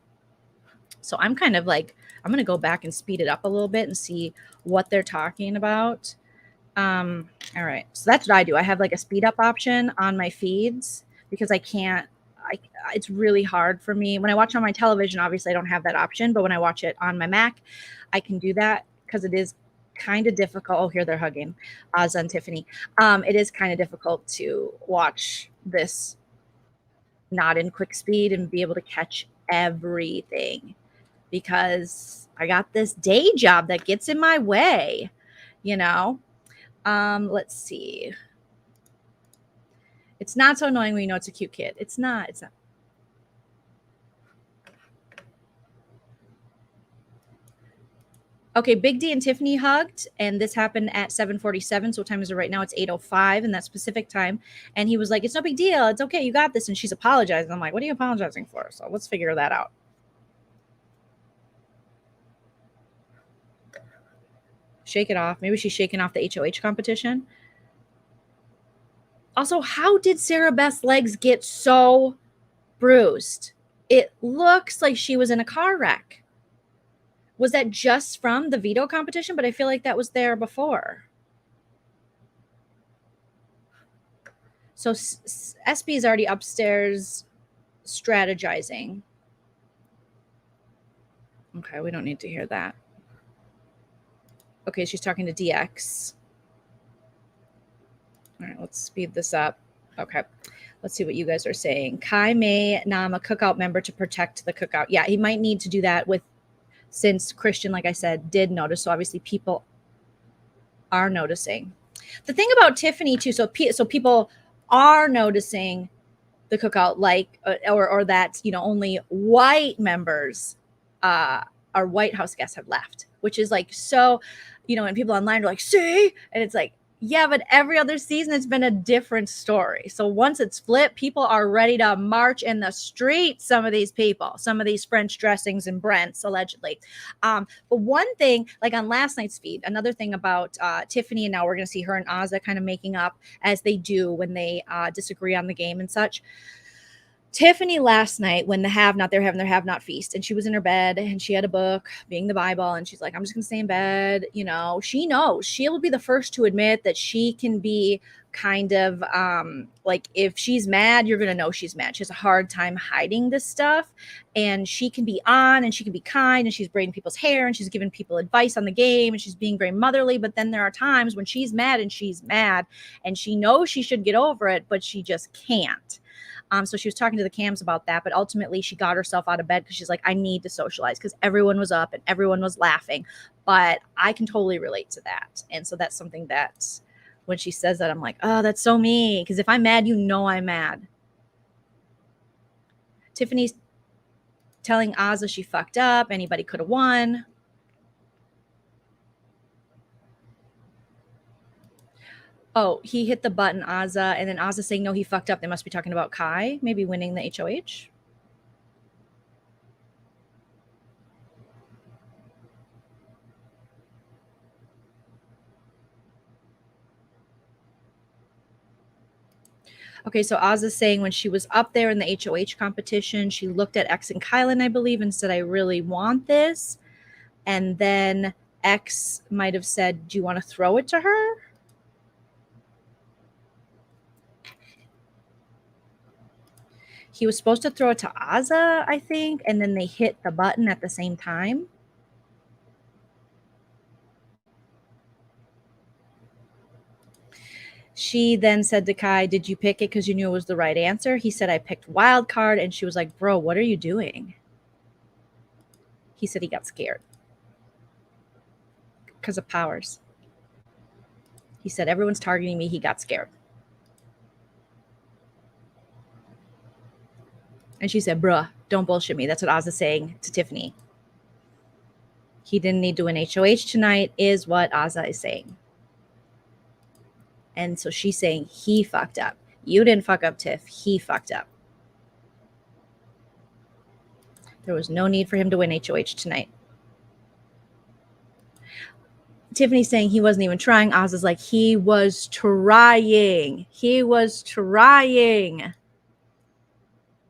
So I'm kind of like, I'm going to go back and speed it up a little bit and see what they're talking about. All right. So that's what I do. I have like a speed up option on my feeds because it's really hard for me. When I watch on my television, obviously I don't have that option, but when I watch it on my Mac, I can do that because it is kind of difficult. Oh, here they're hugging, Ozza and Tiffany. It is kind of difficult to watch this not in quick speed and be able to catch everything, because I got this day job that gets in my way, you know. Let's see. It's not so annoying when you know it's a cute kid. It's not. Okay, Big D and Tiffany hugged, and this happened at 7:47. So what time is it right now? It's 8:05 in that specific time. And he was like, it's no big deal. It's okay. You got this. And she's apologizing. I'm like, what are you apologizing for? So let's figure that out. Shake it off. Maybe she's shaking off the HOH competition. Also, how did Sarah Beth's legs get so bruised? It looks like she was in a car wreck. Was that just from the veto competition? But I feel like that was there before. So SB is already upstairs strategizing. Okay, we don't need to hear that. Okay, she's talking to DX. All right, let's speed this up. Okay, let's see what you guys are saying. Kai may nom a cookout member to protect the cookout. Yeah, he might need to do that since Christian, like I said, did notice. So obviously people are noticing. The thing about Tiffany too, so people are noticing the cookout, like, or that, you know, only white members, our White House guests have left, which is like, so, you know, and people online are like, see, and it's like, yeah, but every other season it's been a different story. So once it's flipped, people are ready to march in the streets. Some of these people, some of these French dressings and Brents, allegedly. But one thing, like on last night's feed, another thing about Tiffany, and now we're going to see her and Ozza kind of making up as they do when they disagree on the game and such. Tiffany last night, when they're having their have-not feast, and she was in her bed and she had a book, being the Bible, and she's like, I'm just gonna stay in bed. You know, she knows she'll be the first to admit that she can be kind of like, if she's mad, you're gonna know she's mad. She has a hard time hiding this stuff, and she can be on and she can be kind, and she's braiding people's hair and she's giving people advice on the game and she's being very motherly. But then there are times when she's mad and she knows she should get over it, but she just can't. So she was talking to the cams about that, but ultimately she got herself out of bed because she's like, I need to socialize, because everyone was up and everyone was laughing. But I can totally relate to that. And so that's something that when she says that, I'm like, oh, that's so me. Because if I'm mad, you know I'm mad. Tiffany's telling Ozza she fucked up. Anybody could have won. Oh, he hit the button, Ozza, and then Ozza saying, no, he fucked up. They must be talking about Kai maybe winning the HOH. Okay, so Ozza's saying when she was up there in the HOH competition, she looked at X and Kylan, I believe, and said, I really want this. And then X might have said, do you want to throw it to her? He was supposed to throw it to Ozza, I think, and then they hit the button at the same time. She then said to Kai, did you pick it because you knew it was the right answer? He said, I picked wild card. And she was like, bro, what are you doing? He said he got scared because of powers. He said, everyone's targeting me. He got scared. And she said, bruh, don't bullshit me. That's what Ozza's saying to Tiffany. He didn't need to win HOH tonight is what Ozza is saying. And so she's saying he fucked up. You didn't fuck up, Tiff. He fucked up. There was no need for him to win HOH tonight. Tiffany's saying he wasn't even trying. Ozza's like, he was trying. He was trying.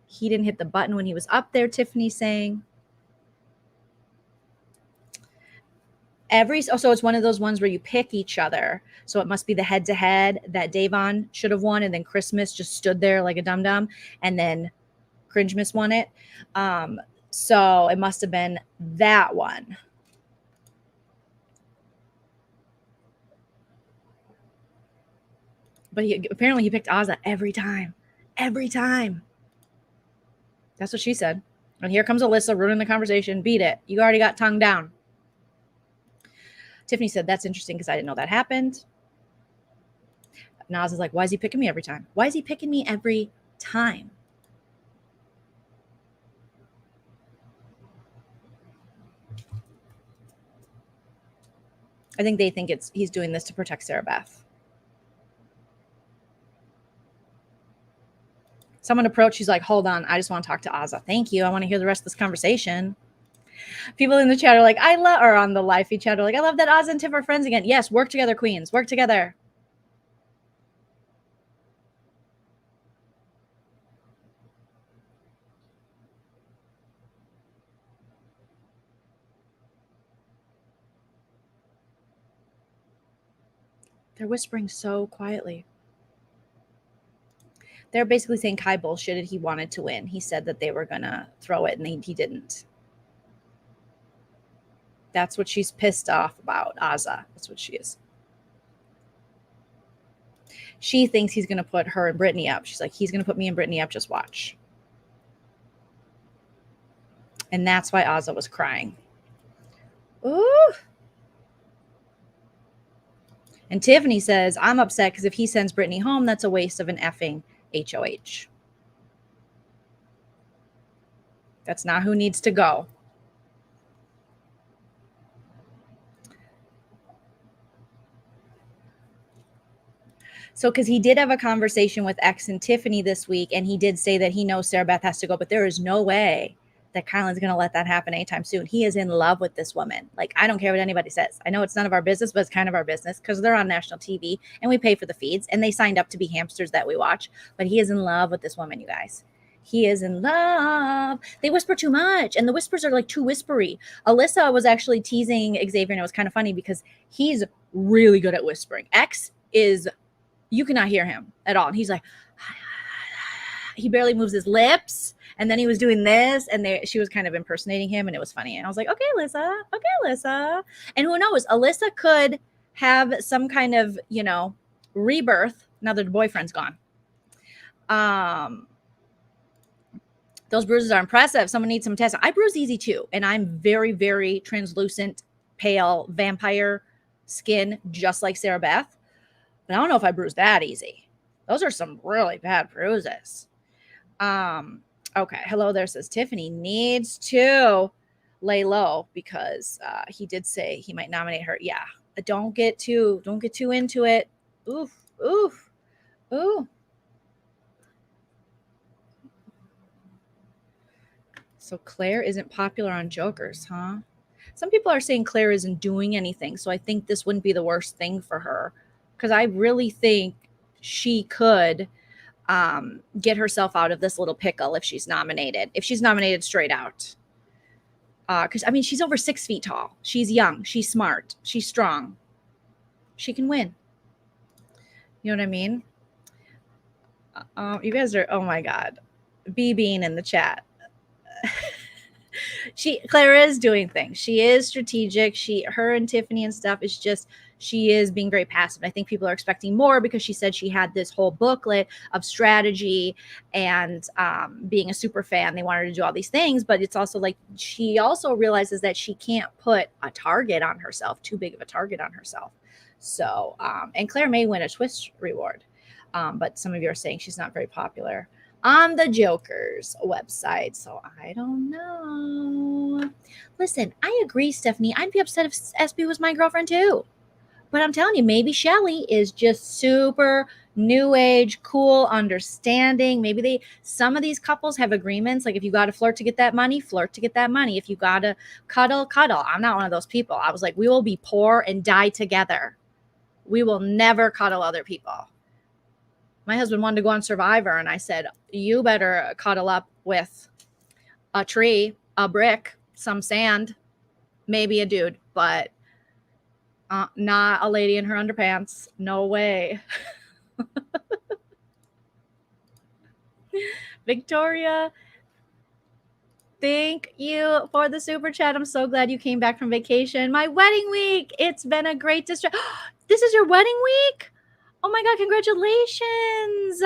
He didn't hit the button when he was up there, Tiffany's saying. So it's one of those ones where you pick each other. So it must be the head-to-head that Davon should have won, and then Christmas just stood there like a dum-dum, and then Cringemas won it. So it must have been that one. But apparently he picked Azah every time. Every time. That's what she said. And here comes Alyssa ruining the conversation. Beat it. You already got tongued down. Tiffany said, that's interesting because I didn't know that happened. Naz is like, why is he picking me every time? Why is he picking me every time? I think they think he's doing this to protect Sarah Beth. Someone approached. She's like, hold on. I just want to talk to Azah. Thank you. I want to hear the rest of this conversation. People in the chat are like, or on the live feed chat are like, I love that Azah and Tiff are friends again. Yes, work together, queens. Work together. They're whispering so quietly. They're basically saying Kai bullshitted. He wanted to win. He said that they were going to throw it, and he didn't. That's what she's pissed off about, Azah. That's what she is. She thinks he's going to put her and Brittany up. She's like, he's going to put me and Brittany up. Just watch. And that's why Azah was crying. Ooh. And Tiffany says, I'm upset because if he sends Brittany home, that's a waste of an effing HOH. That's not who needs to go. So, because he did have a conversation with X and Tiffany this week, and he did say that he knows Sarah Beth has to go, but there is no way that Kylan's going to let that happen anytime soon. He is in love with this woman. Like, I don't care what anybody says. I know it's none of our business, but it's kind of our business because they're on national TV and we pay for the feeds and they signed up to be hamsters that we watch. But he is in love with this woman, you guys. He is in love. They whisper too much and the whispers are like too whispery. Alyssa was actually teasing Xavier and it was kind of funny because he's really good at whispering. X is, you cannot hear him at all. And he's like, he barely moves his lips. And then he was doing this and she was kind of impersonating him and it was funny. And I was like, okay, Alyssa. Okay, Alyssa. And who knows? Alyssa could have some kind of, rebirth now that her boyfriend's gone. Those bruises are impressive. Someone needs some tests. I bruise easy too. And I'm very, very translucent, pale, vampire skin, just like Sarah Beth. But I don't know if I bruise that easy. Those are some really bad bruises. Okay, hello there, says Tiffany needs to lay low because he did say he might nominate her. Yeah, don't get too into it. Oof. So Claire isn't popular on Jokers, huh? Some people are saying Claire isn't doing anything, so I think this wouldn't be the worst thing for her because I really think she could get herself out of this little pickle if she's nominated straight out. Because she's over 6 feet tall. She's young. She's smart. She's strong. She can win. You know what I mean? You guys are, oh my God. Bean in the chat. Claire is doing things. She is strategic. Her and Tiffany and stuff is just, she is being very passive. I think people are expecting more because she said she had this whole booklet of strategy and being a super fan. They wanted to do all these things, but it's also like she also realizes that she can't put a target on herself, too big of a target on herself. So, and Claire may win a twist reward, but some of you are saying she's not very popular on the Jokers website. So I don't know. Listen, I agree, Stephanie. I'd be upset if SB was my girlfriend too. But I'm telling you, maybe Shelly is just super new age, cool, understanding. Maybe some of these couples have agreements. Like if you got to flirt to get that money, flirt to get that money. If you got to cuddle, cuddle. I'm not one of those people. I was like, we will be poor and die together. We will never cuddle other people. My husband wanted to go on Survivor, and I said, you better cuddle up with a tree, a brick, some sand, maybe a dude, but not a lady in her underpants. No way. Victoria, thank you for the super chat. I'm so glad you came back from vacation. My wedding week. It's been a great distraction. This is your wedding week? Oh my God, congratulations.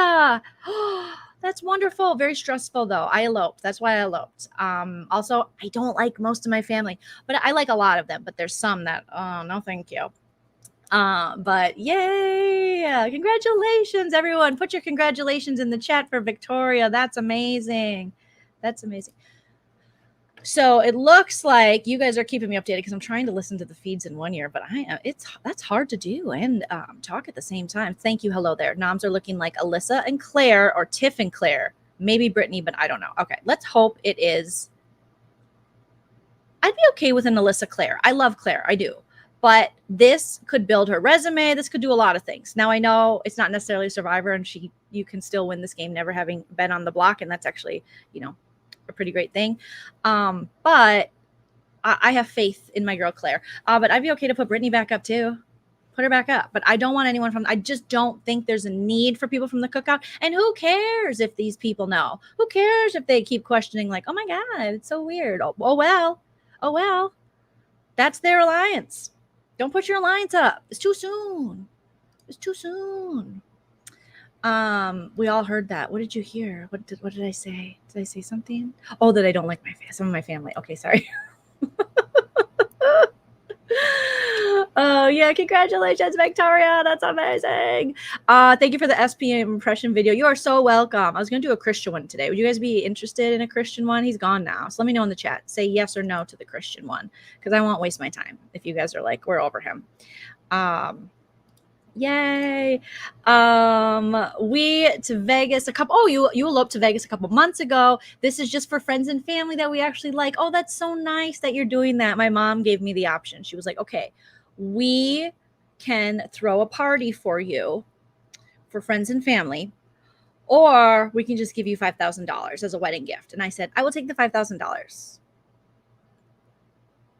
That's wonderful. Very stressful though. I eloped. That's why I eloped. Also, I don't like most of my family, but I like a lot of them, but there's some that, oh, no, thank you. But yay. Congratulations, everyone. Put your congratulations in the chat for Victoria. That's amazing. That's amazing. So it looks like you guys are keeping me updated because I'm trying to listen to the feeds in one ear, but that's hard to do and talk at the same time. Thank you. Hello there. Noms are looking like Alyssa and Claire or Tiff and Claire. Maybe Brittany, but I don't know. Okay, let's hope it is. I'd be okay with an Alyssa Claire. I love Claire. I do. But this could build her resume. This could do a lot of things. Now, I know it's not necessarily a Survivor, and you can still win this game never having been on the block, and that's actually, a pretty great thing. But I have faith in my girl Claire. But I'd be okay to put Brittany back up too. Put her back up. But I don't want anyone I just don't think there's a need for people from the cookout. And who cares if these people know? Who cares if they keep questioning like, oh my God, it's so weird. Oh well. That's their alliance. Don't put your alliance up. It's too soon. We all heard that. What did you hear? What did I say? Did I say something? Oh, that I don't like some of my family. Okay, sorry. Oh yeah, congratulations, Victoria. That's amazing. Thank you for the SP impression video. You are so welcome. I was gonna do a Christian one today. Would you guys be interested in a Christian one? He's gone now. So let me know in the chat. Say yes or no to the Christian one, because I won't waste my time if you guys are like, we're over him. Yay. We to Vegas you eloped to Vegas a couple months ago. This is just for friends and family that we actually like. Oh, that's so nice that you're doing that. My mom gave me the option. She was like, okay, we can throw a party for you for friends and family, or we can just give you $5,000 as a wedding gift. And I said, I will take the $5,000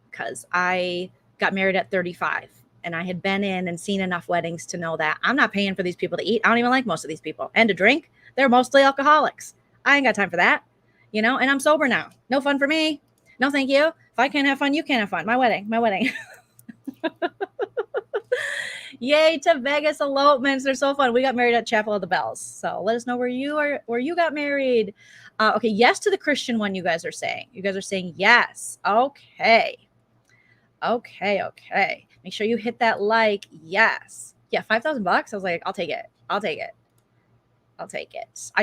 because I got married at 35. And I had been in and seen enough weddings to know that I'm not paying for these people to eat. I don't even like most of these people. And to drink, they're mostly alcoholics. I ain't got time for that, and I'm sober now. No fun for me. No, thank you. If I can't have fun, you can't have fun. My wedding. Yay to Vegas elopements. They're so fun. We got married at Chapel of the Bells. So let us know where you got married. Okay. Yes to the Christian one. You guys are saying yes. Okay. Make sure you hit that like. Yes. Yeah. $5,000. I was like, I'll take it. I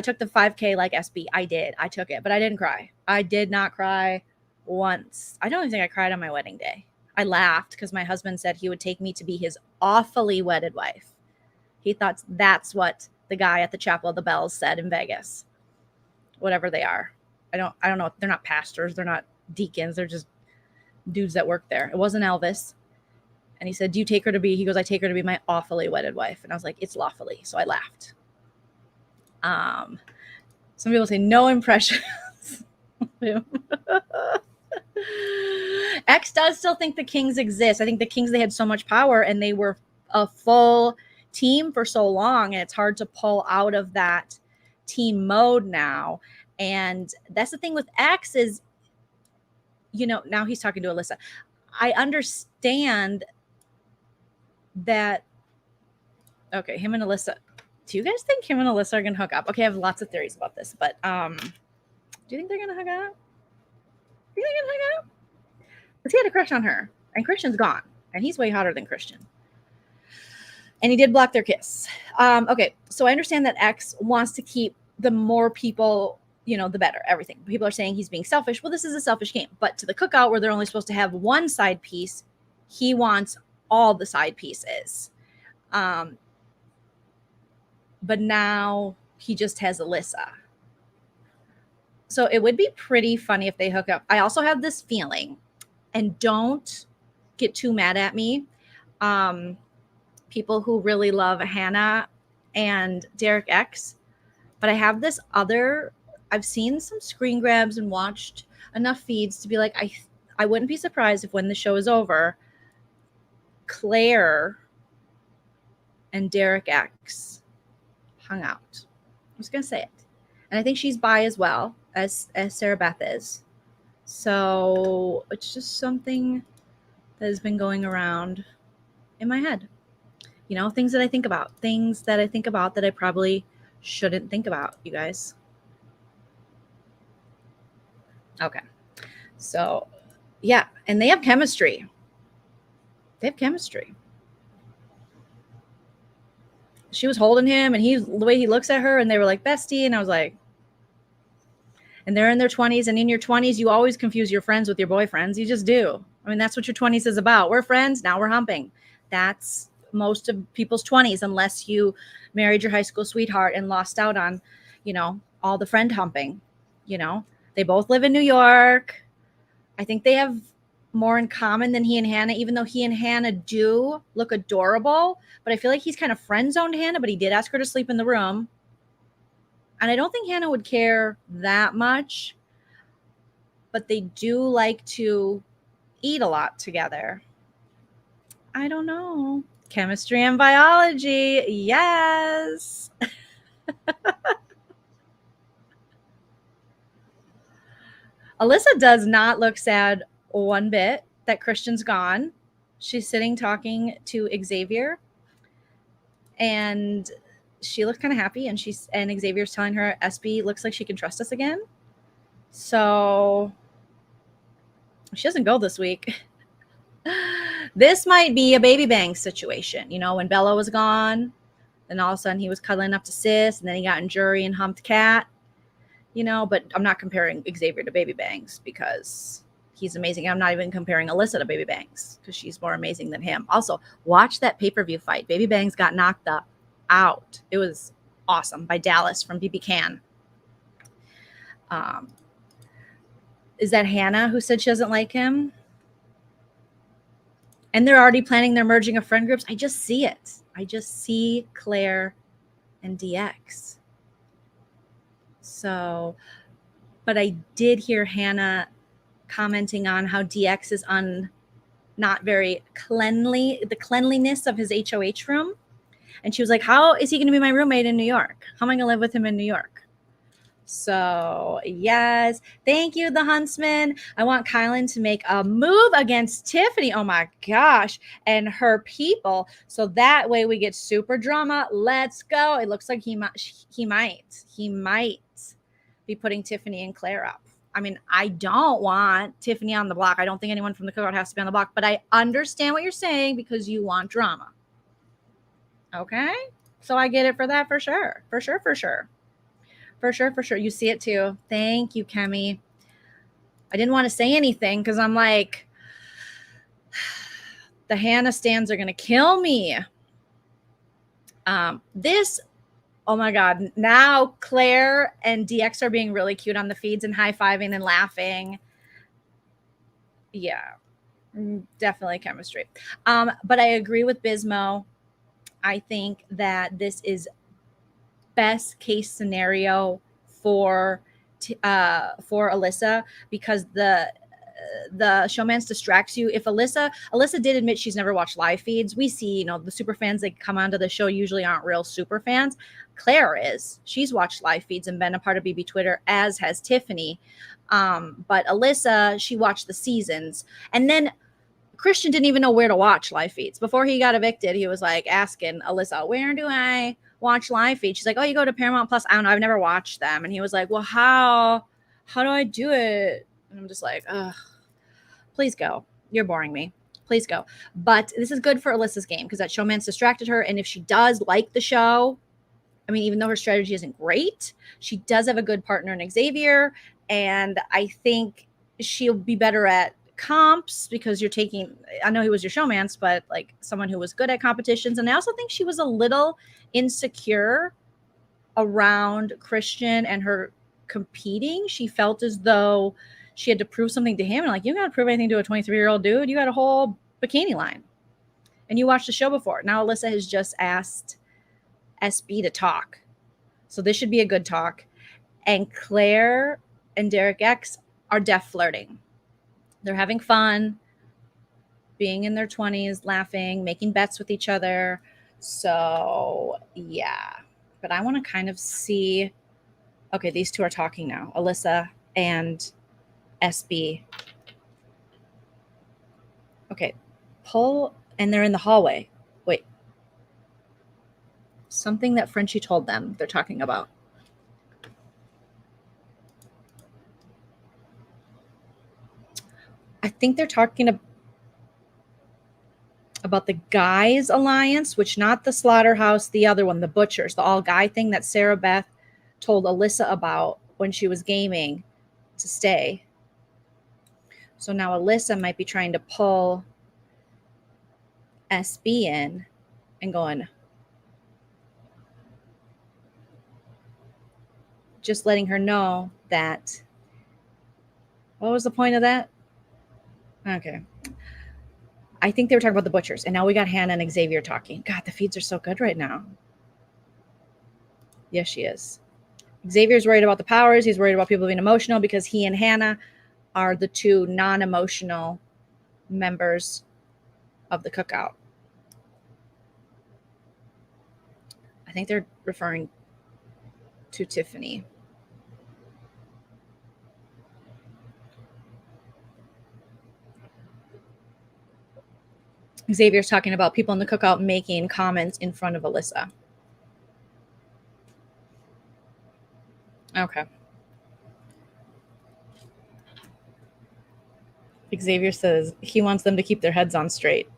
took the 5K like SB. I did. I took it, but I didn't cry. I did not cry once. I don't even think I cried on my wedding day. I laughed because my husband said he would take me to be his awfully wedded wife. He thought that's what the guy at the Chapel of the Bells said in Vegas. Whatever they are. I don't know. They're not pastors. They're not deacons. They're just dudes that work there. It wasn't Elvis. And he said, do you take her to be, he goes, I take her to be my awfully wedded wife. And I was like, it's lawfully. So I laughed. Some people say no impressions. X does still think the Kings exist. I think the Kings, they had so much power and they were a full team for so long. And it's hard to pull out of that team mode now. And that's the thing with X is, now he's talking to Alyssa. I understand that. Okay, him and Alyssa. Do you guys think him and Alyssa are going to hook up? Okay, I have lots of theories about this, but do you think they're going to hook up? Because he had a crush on her, and Christian's gone, and he's way hotter than Christian. And he did block their kiss. Okay, so I understand that X wants to keep the more people, the better, everything. People are saying he's being selfish. Well, this is a selfish game. But to the cookout where they're only supposed to have one side piece, he wants all the side pieces. But now he just has Alyssa. So it would be pretty funny if they hook up. I also have this feeling, and don't get too mad at me, people who really love Hannah and Derek X, but I have this I've seen some screen grabs and watched enough feeds to be like, I wouldn't be surprised if when the show is over, Claire and Derek X hung out. I was going to say it. And I think she's bi as well as Sarah Beth is. So it's just something that has been going around in my head. You know, things that I think about that I probably shouldn't think about, you guys. Okay. So, yeah. And they have chemistry. She was holding him, and the way he looks at her, and they were like bestie. And I was like, and they're in their 20s, and in your 20s, you always confuse your friends with your boyfriends. You just do. I mean, that's what your 20s is about. We're friends. Now we're humping. That's most of people's 20s, unless you married your high school sweetheart and lost out on, you know, all the friend humping. You know, they both live in New York. I think they have more in common than he and Hannah, even though he and Hannah do look adorable. But I feel like he's kind of friend zoned Hannah, but he did ask her to sleep in the room. And I don't think Hannah would care that much, but they do like to eat a lot together. I don't know. Chemistry and biology. Yes. Alyssa does not look sad one bit that Christian's gone. She's sitting talking to Xavier, and she looks kind of happy, and Xavier's telling her SB looks like she can trust us again. So she doesn't go this week. This might be a baby bang situation. You know, when Bella was gone, then all of a sudden he was cuddling up to Sis, and then he got in Jury and humped Cat. You know, but I'm not comparing Xavier to baby bangs because he's amazing. I'm not even comparing Alyssa to baby bangs because she's more amazing than him. Also, watch that pay-per-view fight. Baby bangs got knocked out. It was awesome by Dallas from BB Can. Is that Hannah who said she doesn't like him? And they're already planning their merging of friend groups. I just see it. I just see Claire and DX. So, but I did hear Hannah commenting on how DX is not very cleanly, the cleanliness of his HOH room. And she was like, how is he going to be my roommate in New York? How am I going to live with him in New York? So, yes. Thank you, the Huntsman. I want Kylan to make a move against Tiffany. Oh, my gosh. And her people. So that way we get super drama. Let's go. It looks like he might be putting Tiffany and Claire up. I mean, I don't want Tiffany on the block. I don't think anyone from the cookout has to be on the block. But I understand what you're saying because you want drama. Okay? So I get it for that for sure. For sure. You see it too. Thank you, Kemi. I didn't want to say anything because I'm like, the Hannah stands are going to kill me. Oh my God. Now Claire and DX are being really cute on the feeds and high-fiving and laughing. Yeah, definitely chemistry. But I agree with Bismo. I think that this is best case scenario for Alyssa because the showmance distracts you. If Alyssa did admit she's never watched live feeds. We see, you know, the super fans that come onto the show usually aren't real super fans. Claire is. She's watched live feeds and been a part of BB Twitter, as has Tiffany. But Alyssa, she watched the seasons. And then Christian didn't even know where to watch live feeds. Before he got evicted, he was like asking Alyssa, where do I watch live feeds? She's like, oh, you go to Paramount Plus. I don't know. I've never watched them. And he was like, well, how do I do it? And I'm just like, ugh, please go. You're boring me. Please go. But this is good for Alyssa's game because that showman's distracted her. And if she does like the show, I mean, even though her strategy isn't great, she does have a good partner in Xavier. And I think she'll be better at comps because you're taking, I know he was your showmance, but like someone who was good at competitions. And I also think she was a little insecure around Christian and her competing. She felt as though she had to prove something to him. And like, you got to prove anything to a 23-year-old dude. You got a whole bikini line. And you watched the show before. Now Alyssa has just asked SB to talk. So this should be a good talk. And Claire and Derek X are def flirting. They're having fun, being in their 20s, laughing, making bets with each other. So, yeah. But I want to kind of see, okay, these two are talking now, Alyssa and SB. Okay, pull, and they're in the hallway. Wait. Something that Frenchie told them they're talking about. I think they're talking about the guys alliance, which not the slaughterhouse, the other one, the butchers, the all guy thing that Sarah Beth told Alyssa about when she was gaming to stay. So now Alyssa might be trying to pull SB in and going, just letting her know that, what was the point of that? Okay. I think they were talking about the butchers, and now we got Hannah and Xavier talking. God, the feeds are so good right now. Yes, she is. Xavier's worried about the powers. He's worried about people being emotional because he and Hannah are the two non-emotional members of the cookout. I think they're referring to Tiffany. Xavier's talking about people in the cookout making comments in front of Alyssa. Okay. Xavier says he wants them to keep their heads on straight.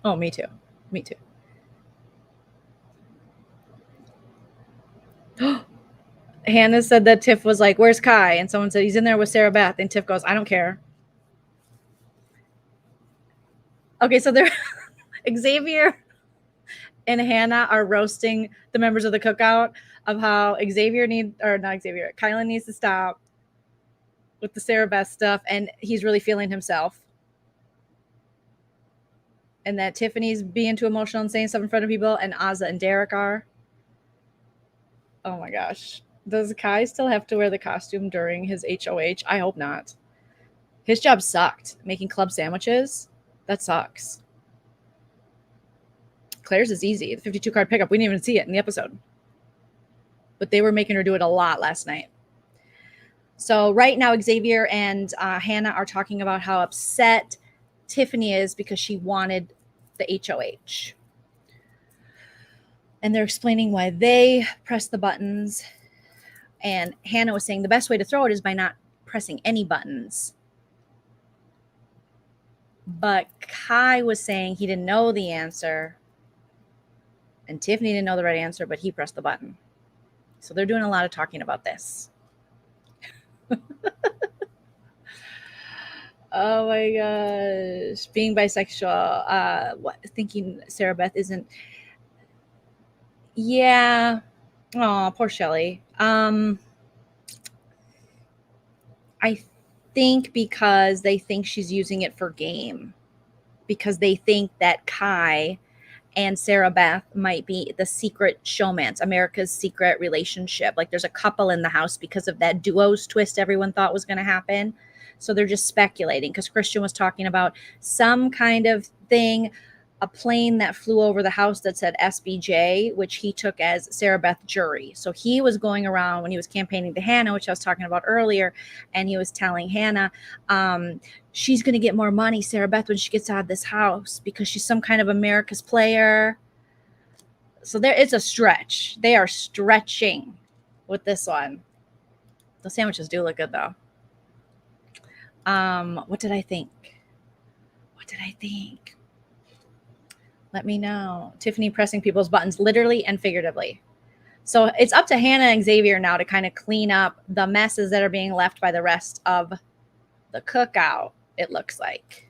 Oh, me too. Me too. Hannah said that Tiff was like, where's Kai? And someone said he's in there with Sarah Beth. And Tiff goes, I don't care. Okay, so they're Xavier and Hannah are roasting the members of the cookout of how Kylan needs to stop with the Sarah Beth stuff, and he's really feeling himself. And that Tiffany's being too emotional and saying stuff in front of people, and Azza and Derek are. Oh my gosh. Does Kai still have to wear the costume during his HOH? I hope not. His job sucked. Making club sandwiches, that sucks. Claire's is easy. The 52 card pickup, we didn't even see it in the episode. But they were making her do it a lot last night. So right now, Xavier and Hannah are talking about how upset Tiffany is because she wanted the HOH. And they're explaining why they press the buttons. And Hannah was saying the best way to throw it is by not pressing any buttons. But Kai was saying he didn't know the answer. And Tiffany didn't know the right answer, but he pressed the button. So they're doing a lot of talking about this. Oh my gosh. Being bisexual. Thinking Sarah Beth isn't. Yeah. Oh, poor Shelly. I think because they think she's using it for game. Because they think that Kai and Sarah Beth might be the secret showmance, America's secret relationship. Like there's a couple in the house because of that duos twist everyone thought was going to happen. So they're just speculating because Christian was talking about some kind of thing, a plane that flew over the house that said SBJ, which he took as Sarah Beth Jury. So he was going around when he was campaigning to Hannah, which I was talking about earlier, and he was telling Hannah, she's going to get more money, Sarah Beth, when she gets out of this house because she's some kind of America's player. So there, it's a stretch. They are stretching with this one. The sandwiches do look good, though. What did I think? Let me know. Tiffany pressing people's buttons literally and figuratively. So it's up to Hannah and Xavier now to kind of clean up the messes that are being left by the rest of the cookout, it looks like.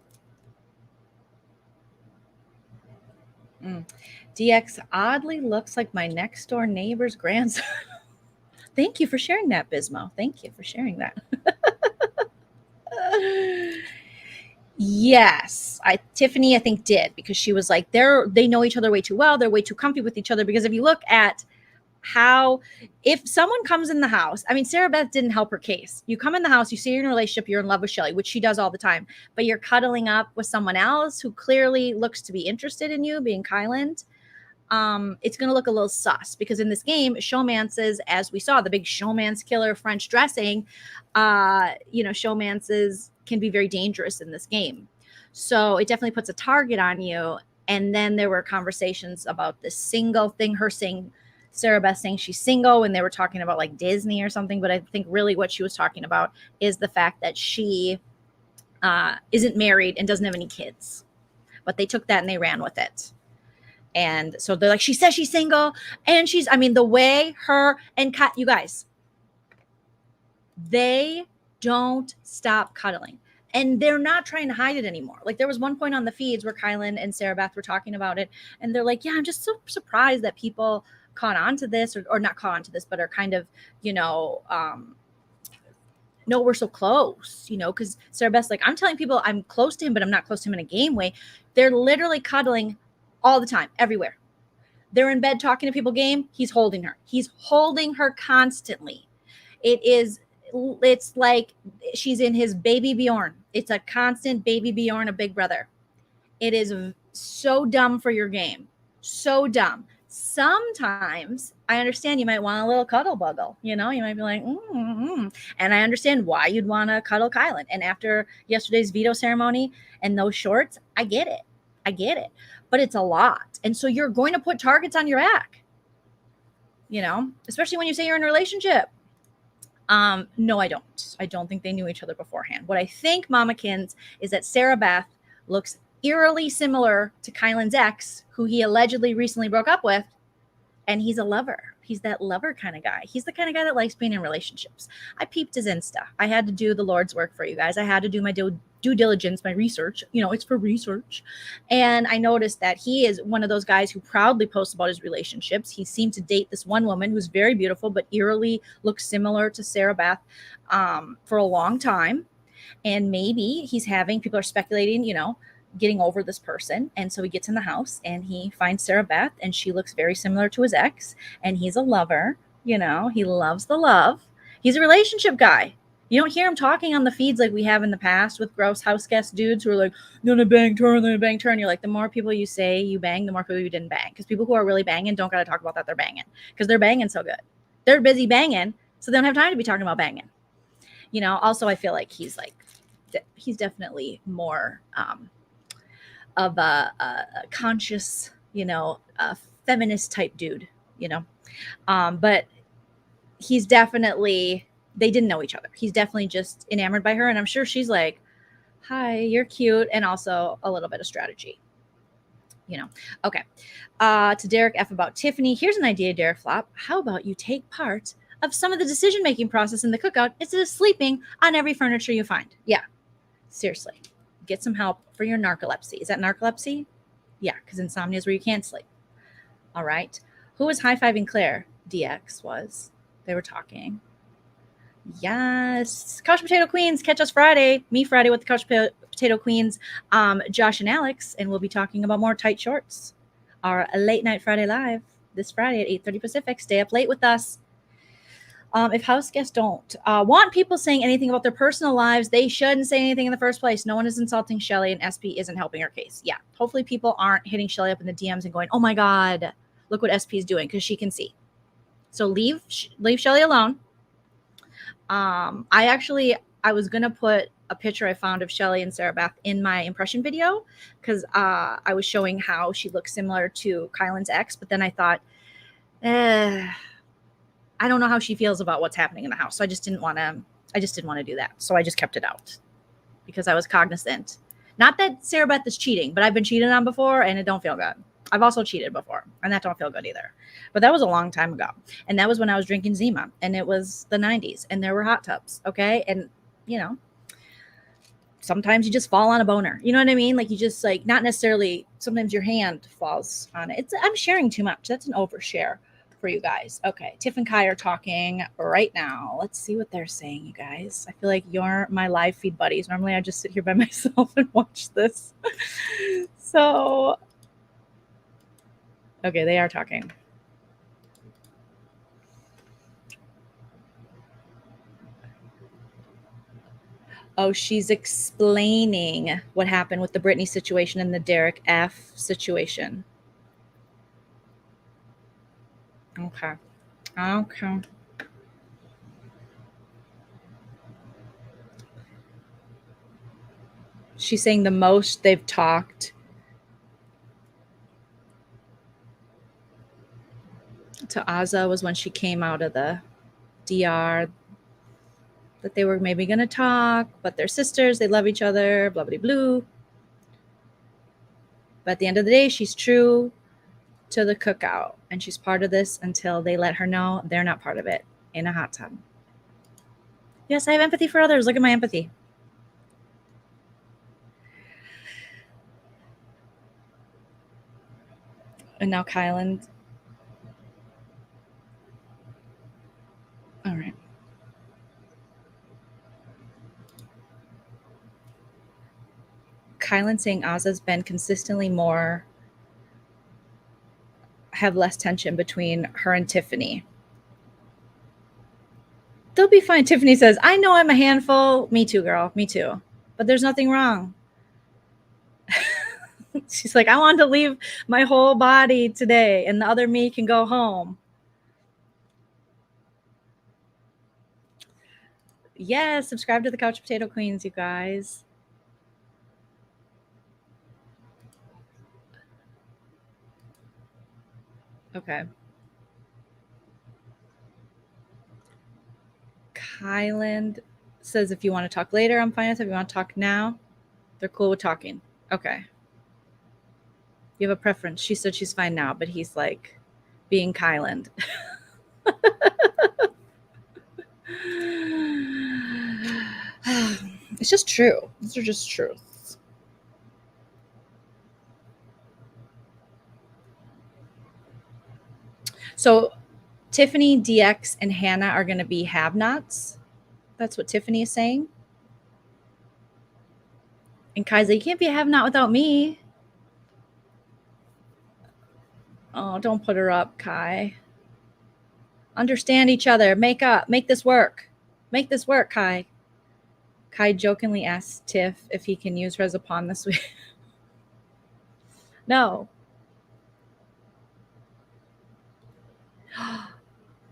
DX oddly looks like my next door neighbor's grandson. Thank you for sharing that, Bismo. Thank you for sharing that. Yes, Tiffany, I think, did, because she was like, they know each other way too well. They're way too comfy with each other. Because if you look at how, if someone comes in the house, I mean, Sarah Beth didn't help her case. You come in the house, you see you're in a relationship, you're in love with Shelly, which she does all the time, but you're cuddling up with someone else who clearly looks to be interested in you, being Kylan. It's going to look a little sus, because in this game, showmances, as we saw, the big showmance killer French dressing, showmances can be very dangerous in this game. So it definitely puts a target on you. And then there were conversations about this single thing, her saying, Sarah Beth saying she's single, and they were talking about like Disney or something. But I think really what she was talking about is the fact that she isn't married and doesn't have any kids. But they took that and they ran with it. And so they're like, she says she's single, and she's, I mean, the way her and you guys, they don't stop cuddling. And they're not trying to hide it anymore. Like there was one point on the feeds where Kylan and Sarah Beth were talking about it. And they're like, yeah, I'm just so surprised that people caught on to this or not caught on to this, but are kind of, no, we're so close, because Sarah Beth's like, I'm telling people I'm close to him, but I'm not close to him in a game way. They're literally cuddling all the time, everywhere. They're in bed talking to people game. He's holding her. He's holding her constantly. It's like she's in his baby Bjorn. It's a constant baby Bjorn of Big Brother. It is so dumb for your game. So dumb. Sometimes I understand you might want a little cuddle buggle. You might be like, and I understand why you'd want to cuddle Kylan. And after yesterday's veto ceremony and those shorts, I get it. But it's a lot. And so you're going to put targets on your back, especially when you say you're in a relationship. No, I don't. I don't think they knew each other beforehand. What I think, Mamakins, is that Sarah Beth looks eerily similar to Kylan's ex, who he allegedly recently broke up with, and he's a lover. He's that lover kind of guy. He's the kind of guy that likes being in relationships. I peeped his Insta. I had to do the Lord's work for you guys. I had to do my due diligence, my research. It's for research. And I noticed that he is one of those guys who proudly posts about his relationships. He seemed to date this one woman who's very beautiful, but eerily looks similar to Sarah Beth for a long time. And maybe people are speculating, getting over this person. And so he gets in the house and he finds Sarah Beth, and she looks very similar to his ex, and he's a lover. He loves the love. He's a relationship guy. You don't hear him talking on the feeds like we have in the past with gross house guest dudes who are like, then I banged her, then I banged her. And you're like, the more people you say you bang, the more people you didn't bang. Because people who are really banging don't got to talk about that they're banging, because they're banging so good. They're busy banging, so they don't have time to be talking about banging. Also, I feel like he's definitely more of a conscious, a feminist type dude, but he's definitely, they didn't know each other. He's definitely just enamored by her. And I'm sure she's like, hi, you're cute. And also a little bit of strategy, Okay. To Derek F about Tiffany. Here's an idea, Derek Flop. How about you take part of some of the decision-making process in the cookout instead of sleeping on every furniture you find? Yeah, seriously. Get some help for your narcolepsy. Is that narcolepsy? Yeah, because insomnia is where you can't sleep. All right. Who was high-fiving Claire? DX was. They were talking. Yes. Couch Potato Queens. Catch us Friday. Me Friday with the Couch Potato Queens. Josh and Alex. And we'll be talking about more tight shorts. Our late night Friday live this Friday at 8:30 Pacific. Stay up late with us. If house guests don't want people saying anything about their personal lives, they shouldn't say anything in the first place. No one is insulting Shelly, and SP isn't helping her case. Yeah, hopefully people aren't hitting Shelly up in the DMs and going, oh my God, look what SP is doing, because she can see. So leave Shelly alone. I was going to put a picture I found of Shelly and Sarah Beth in my impression video, because I was showing how she looks similar to Kylan's ex, but then I thought, I don't know how she feels about what's happening in the house. So I just didn't want to do that. So I just kept it out because I was cognizant. Not that Sarah Beth is cheating, but I've been cheated on before and it don't feel good. I've also cheated before and that don't feel good either. But that was a long time ago. And that was when I was drinking Zima, and it was the 90s and there were hot tubs. Okay. And sometimes you just fall on a boner. You know what I mean? Like you just not necessarily, sometimes your hand falls on it. I'm sharing too much. That's an overshare for you guys. Okay, Tiff and Kai are talking right now. Let's see what they're saying, you guys. I feel like you're my live feed buddies. Normally I just sit here by myself and watch this. So, okay, they are talking. Oh, she's explaining what happened with the Brittany situation and the Derek F situation. Okay. She's saying the most they've talked to Azah was when she came out of the DR, that they were maybe going to talk, but they're sisters, they love each other, blah, blah, blah. But at the end of the day, she's true to the cookout, and she's part of this until they let her know they're not part of it in a hot tub. Yes, I have empathy for others. Look at my empathy. And now Kylan. All right. Kylan saying Azah's been consistently have less tension between her and Tiffany. They'll be fine. Tiffany says, I know I'm a handful. Me too, girl. Me too. But there's nothing wrong. She's like, I want to leave my whole body today and the other me can go home. Yes, subscribe to the Couch Potato Queens, you guys. Okay. Kylan says, if you want to talk later, I'm fine with it. If you want to talk now, they're cool with talking. Okay. You have a preference. She said she's fine now, but he's like being Kylan. It's just true. These are just truths. So Tiffany, DX, and Hannah are going to be have-nots. That's what Tiffany is saying. And Kai's like, you can't be a have-not without me. Oh, don't put her up, Kai. Understand each other. Make this work. Make this work, Kai. Kai jokingly asks Tiff if he can use her as a pawn this week. No.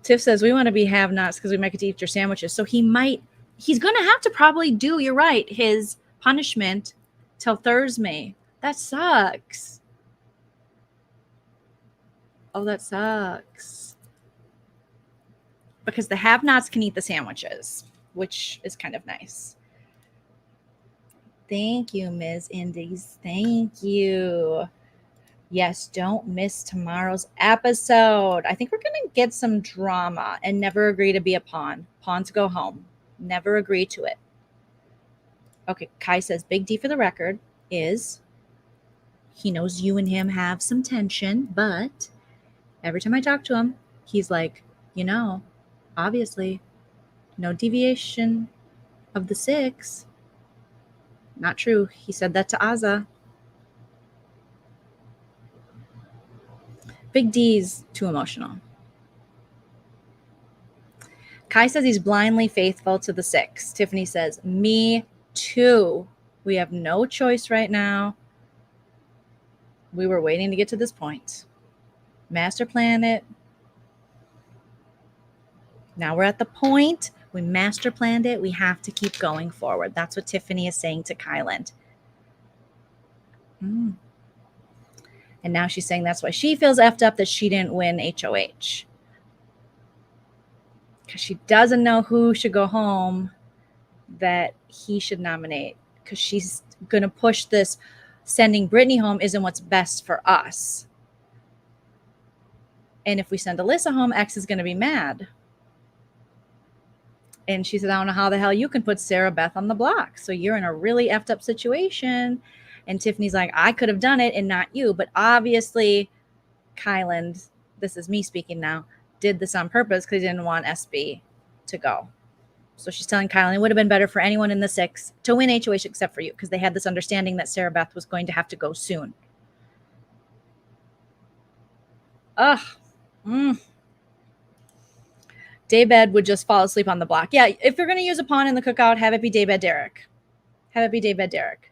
Tiff says, we want to be have-nots because we might get to eat your sandwiches. So he's going to have to probably do, you're right, his punishment till Thursday. That sucks. Oh, that sucks. Because the have-nots can eat the sandwiches, which is kind of nice. Thank you, Ms. Indies. Thank you. Yes, don't miss tomorrow's episode. I think we're going to get some drama and never agree to be a pawn. Pawns go home. Never agree to it. Okay, Kai says, Big D for the record is he knows you and him have some tension, but every time I talk to him, he's like, obviously, no deviation of the 6. Not true. He said that to Azah. Big D's too emotional. Kai says he's blindly faithful to the 6. Tiffany says, me too. We have no choice right now. We were waiting to get to this point. Master plan it. Now we're at the point. We master planned it. We have to keep going forward. That's what Tiffany is saying to Kylan. And now she's saying that's why she feels effed up that she didn't win HOH. Because she doesn't know who should go home that he should nominate. Because she's going to push this sending Brittany home isn't what's best for us. And if we send Alyssa home, X is going to be mad. And she said, I don't know how the hell you can put Sarah Beth on the block. So you're in a really effed up situation. And Tiffany's like, I could have done it and not you. But obviously, Kylan, this is me speaking now, did this on purpose because he didn't want SB to go. So she's telling Kylan it would have been better for anyone in the 6 to win HOH except for you because they had this understanding that Sarah Beth was going to have to go soon. Daybed would just fall asleep on the block. Yeah, if you're going to use a pawn in the cookout, have it be Daybed Derek. Have it be Daybed Derek.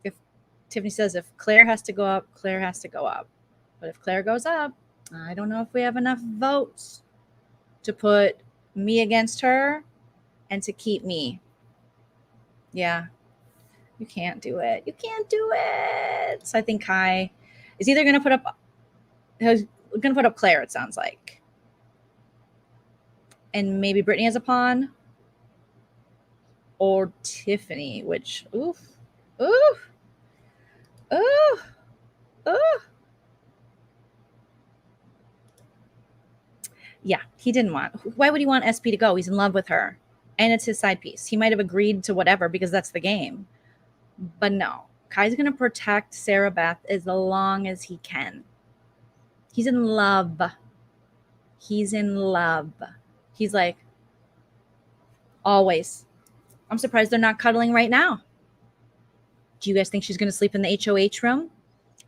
If Tiffany says if Claire has to go up, Claire has to go up. But if Claire goes up, I don't know if we have enough votes to put me against her and to keep me. Yeah. You can't do it. You can't do it. So I think Kai is either going to put up Claire, it sounds like. And maybe Brittany as a pawn. Or Tiffany, which, oof. Yeah, he didn't want. Why would he want SP to go? He's in love with her. And it's his side piece. He might have agreed to whatever because that's the game. But no, Kai's going to protect Sarah Beth as long as he can. He's in love. He's in love. He's like, always. I'm surprised they're not cuddling right now. Do you guys think she's going to sleep in the HOH room?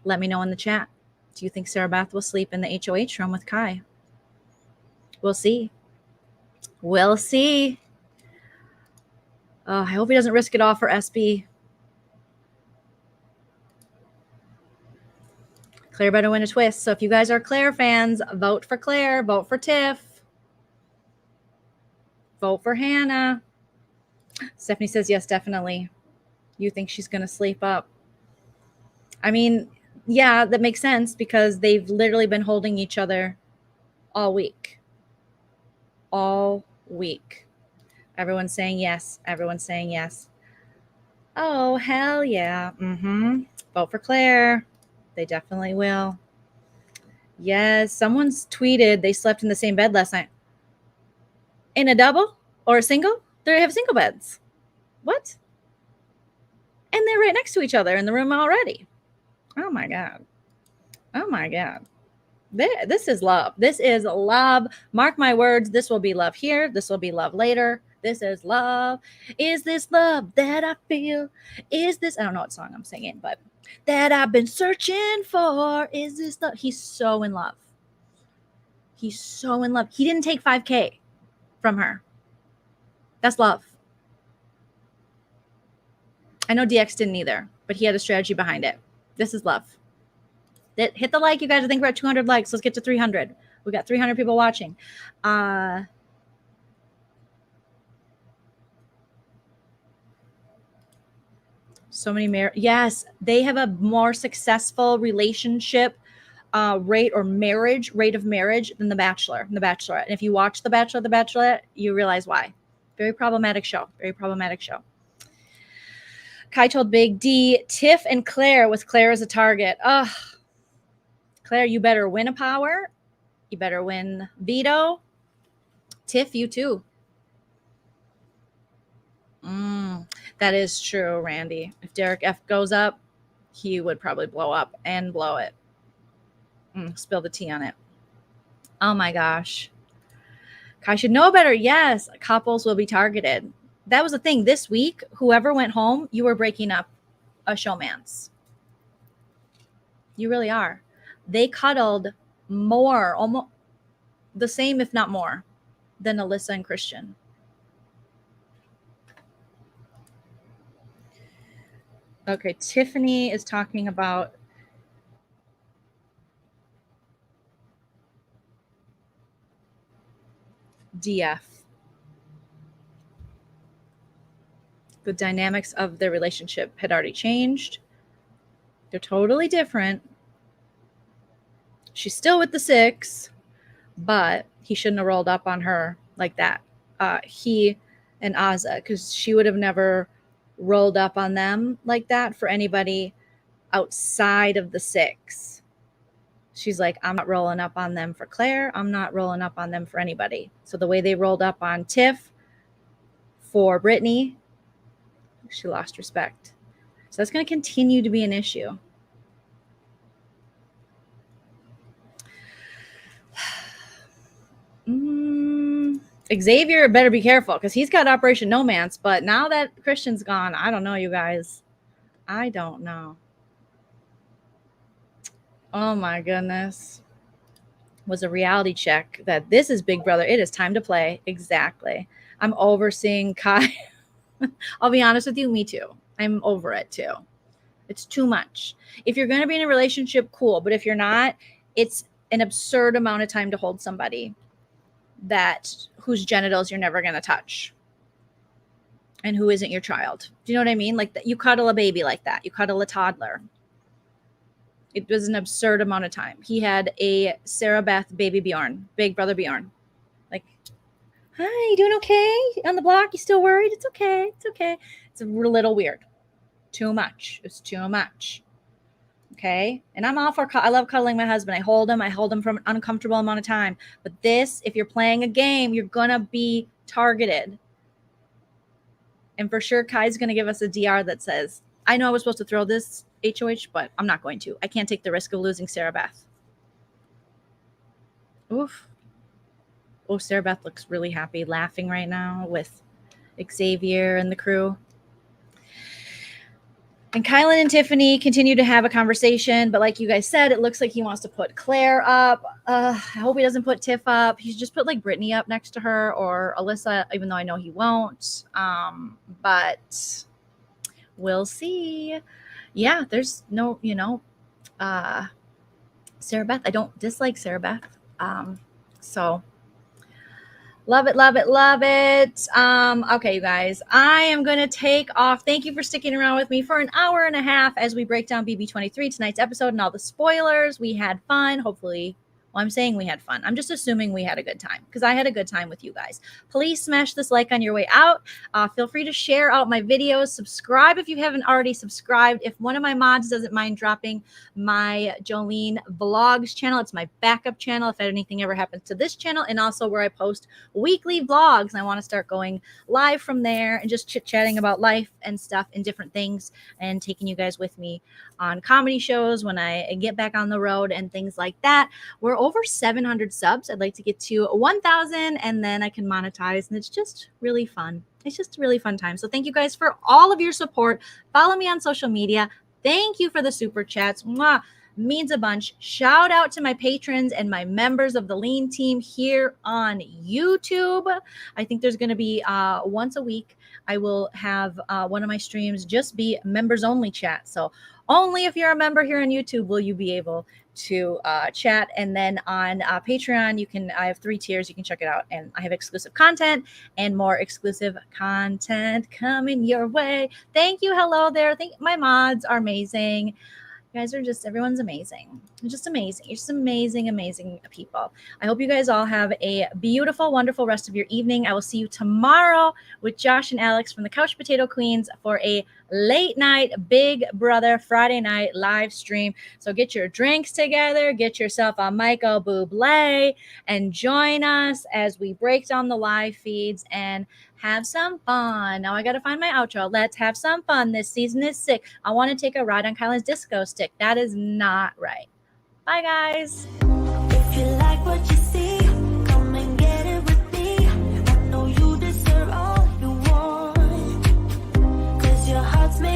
Let me know in the chat. Do you think Sarah Beth will sleep in the HOH room with Kai? We'll see. We'll see. I hope he doesn't risk it all for SB. Claire better win a twist. So if you guys are Claire fans, vote for Claire. Vote for Tiff. Vote for Hannah. Stephanie says, yes, definitely. You think she's going to sleep up? I mean, yeah, that makes sense because they've literally been holding each other all week. All week. Everyone's saying yes. Everyone's saying yes. Oh, hell yeah. Vote for Claire. They definitely will. Yes, someone's tweeted they slept in the same bed last night. In a double or a single? They have single beds. What? And they're right next to each other in the room already. Oh my God. Oh my God. This is love. This is love. Mark my words. This will be love here. This will be love later. This is love. Is this love that I feel? Is this, I don't know what song I'm singing, but that I've been searching for. Is this love? He's so in love. He's so in love. He didn't take 5K from her. That's love. I know DX didn't either, but he had a strategy behind it. This is love. Hit the like, you guys. I think we're at 200 likes. Let's get to 300. We got 300 people watching. So many yes, they have a more successful relationship rate or rate of marriage than The Bachelor and The Bachelorette. And if you watch The Bachelor, The Bachelorette, you realize why. Very problematic show. Very problematic show. Kai told Big D, Tiff and Claire with Claire as a target. Ugh. Claire, you better win a power. You better win veto. Tiff, you too. That is true, Randy. If Derek F goes up, he would probably blow up and blow it. Spill the tea on it. Oh my gosh. Kai should know better. Yes, couples will be targeted. That was the thing. This week, whoever went home, you were breaking up a showmance. You really are. They cuddled more, almost the same, if not more, than Alyssa and Christian. Okay, Tiffany is talking about DF. The dynamics of their relationship had already changed. They're totally different. She's still with the 6, but he shouldn't have rolled up on her like that. He and Azza, because she would have never rolled up on them like that for anybody outside of the 6. She's like, I'm not rolling up on them for Claire. I'm not rolling up on them for anybody. So the way they rolled up on Tiff for Brittany, she lost respect. So that's going to continue to be an issue. Xavier better be careful because he's got Operation Nomance. But now that Christian's gone, I don't know, you guys. I don't know. Oh my goodness. Was a reality check that this is Big Brother. It is time to play. Exactly. I'm overseeing Kai. I'll be honest with you, me too. I'm over it too. It's too much. If you're going to be in a relationship, cool. But if you're not, it's an absurd amount of time to hold somebody. whose genitals you're never going to touch and who isn't your child. Do you know what I mean? Like that, you cuddle a baby like that. You cuddle a toddler. It was an absurd amount of time. He had a Sarah Beth baby Bjorn, big brother Bjorn. Like, hi, you doing okay? On the block? You still worried? It's okay. It's okay. It's a little weird. Too much. It's too much. Okay. And I'm all for, I love cuddling my husband. I hold him for an uncomfortable amount of time. But this, if you're playing a game, you're going to be targeted. And for sure, Kai's going to give us a DR that says, I know I was supposed to throw this HOH, but I'm not going to. I can't take the risk of losing Sarah Beth. Oof. Oh, Sarah Beth looks really happy, laughing right now with Xavier and the crew. And Kylan and Tiffany continue to have a conversation, but like you guys said, it looks like he wants to put Claire up. I hope he doesn't put Tiff up. He's just put like Brittany up next to her or Alyssa, even though I know he won't. But we'll see. Yeah, there's no, Sarah Beth. I don't dislike Sarah Beth. So love it, love it, love it. Okay, you guys, I am going to take off. Thank you for sticking around with me for an hour and a half as we break down BB23, tonight's episode, and all the spoilers. We had fun. Hopefully, well, I'm saying we had fun. I'm just assuming we had a good time because I had a good time with you guys. Please smash this like on your way out. Feel free to share out my videos. Subscribe if you haven't already subscribed. If one of my mods doesn't mind dropping my Joleen Vlogs channel, it's my backup channel if anything ever happens to this channel, and also where I post weekly vlogs. And I want to start going live from there and just chit-chatting about life and stuff and different things and taking you guys with me on comedy shows when I get back on the road and things like that. We're over 700 subs. I'd like to get to 1,000 and then I can monetize, and it's just really fun. It's just a really fun time. So thank you guys for all of your support. Follow me on social media. Thank you for the super chats. Mwah. Means a bunch. Shout out to my patrons and my members of the Leen Team here on YouTube. I think there's going to be once a week, I will have one of my streams just be members only chat. So only if you're a member here on YouTube will you be able to chat. And then on Patreon, I have 3 tiers. You can check it out. And I have exclusive content and more exclusive content coming your way. Thank you. Hello there. My mods are amazing. You guys are everyone's amazing. You're just amazing. You're just amazing, amazing people. I hope you guys all have a beautiful, wonderful rest of your evening. I will see you tomorrow with Josh and Alex from the Couch Potato Queens for a late night Big Brother Friday night live stream. So get your drinks together, get yourself a Michael Bublé, and join us as we break down the live feeds and have some fun. Now I got to find my outro. Let's have some fun. This season is sick. I want to take a ride on Kylan's disco stick. That is not right. Bye, guys. If you like what you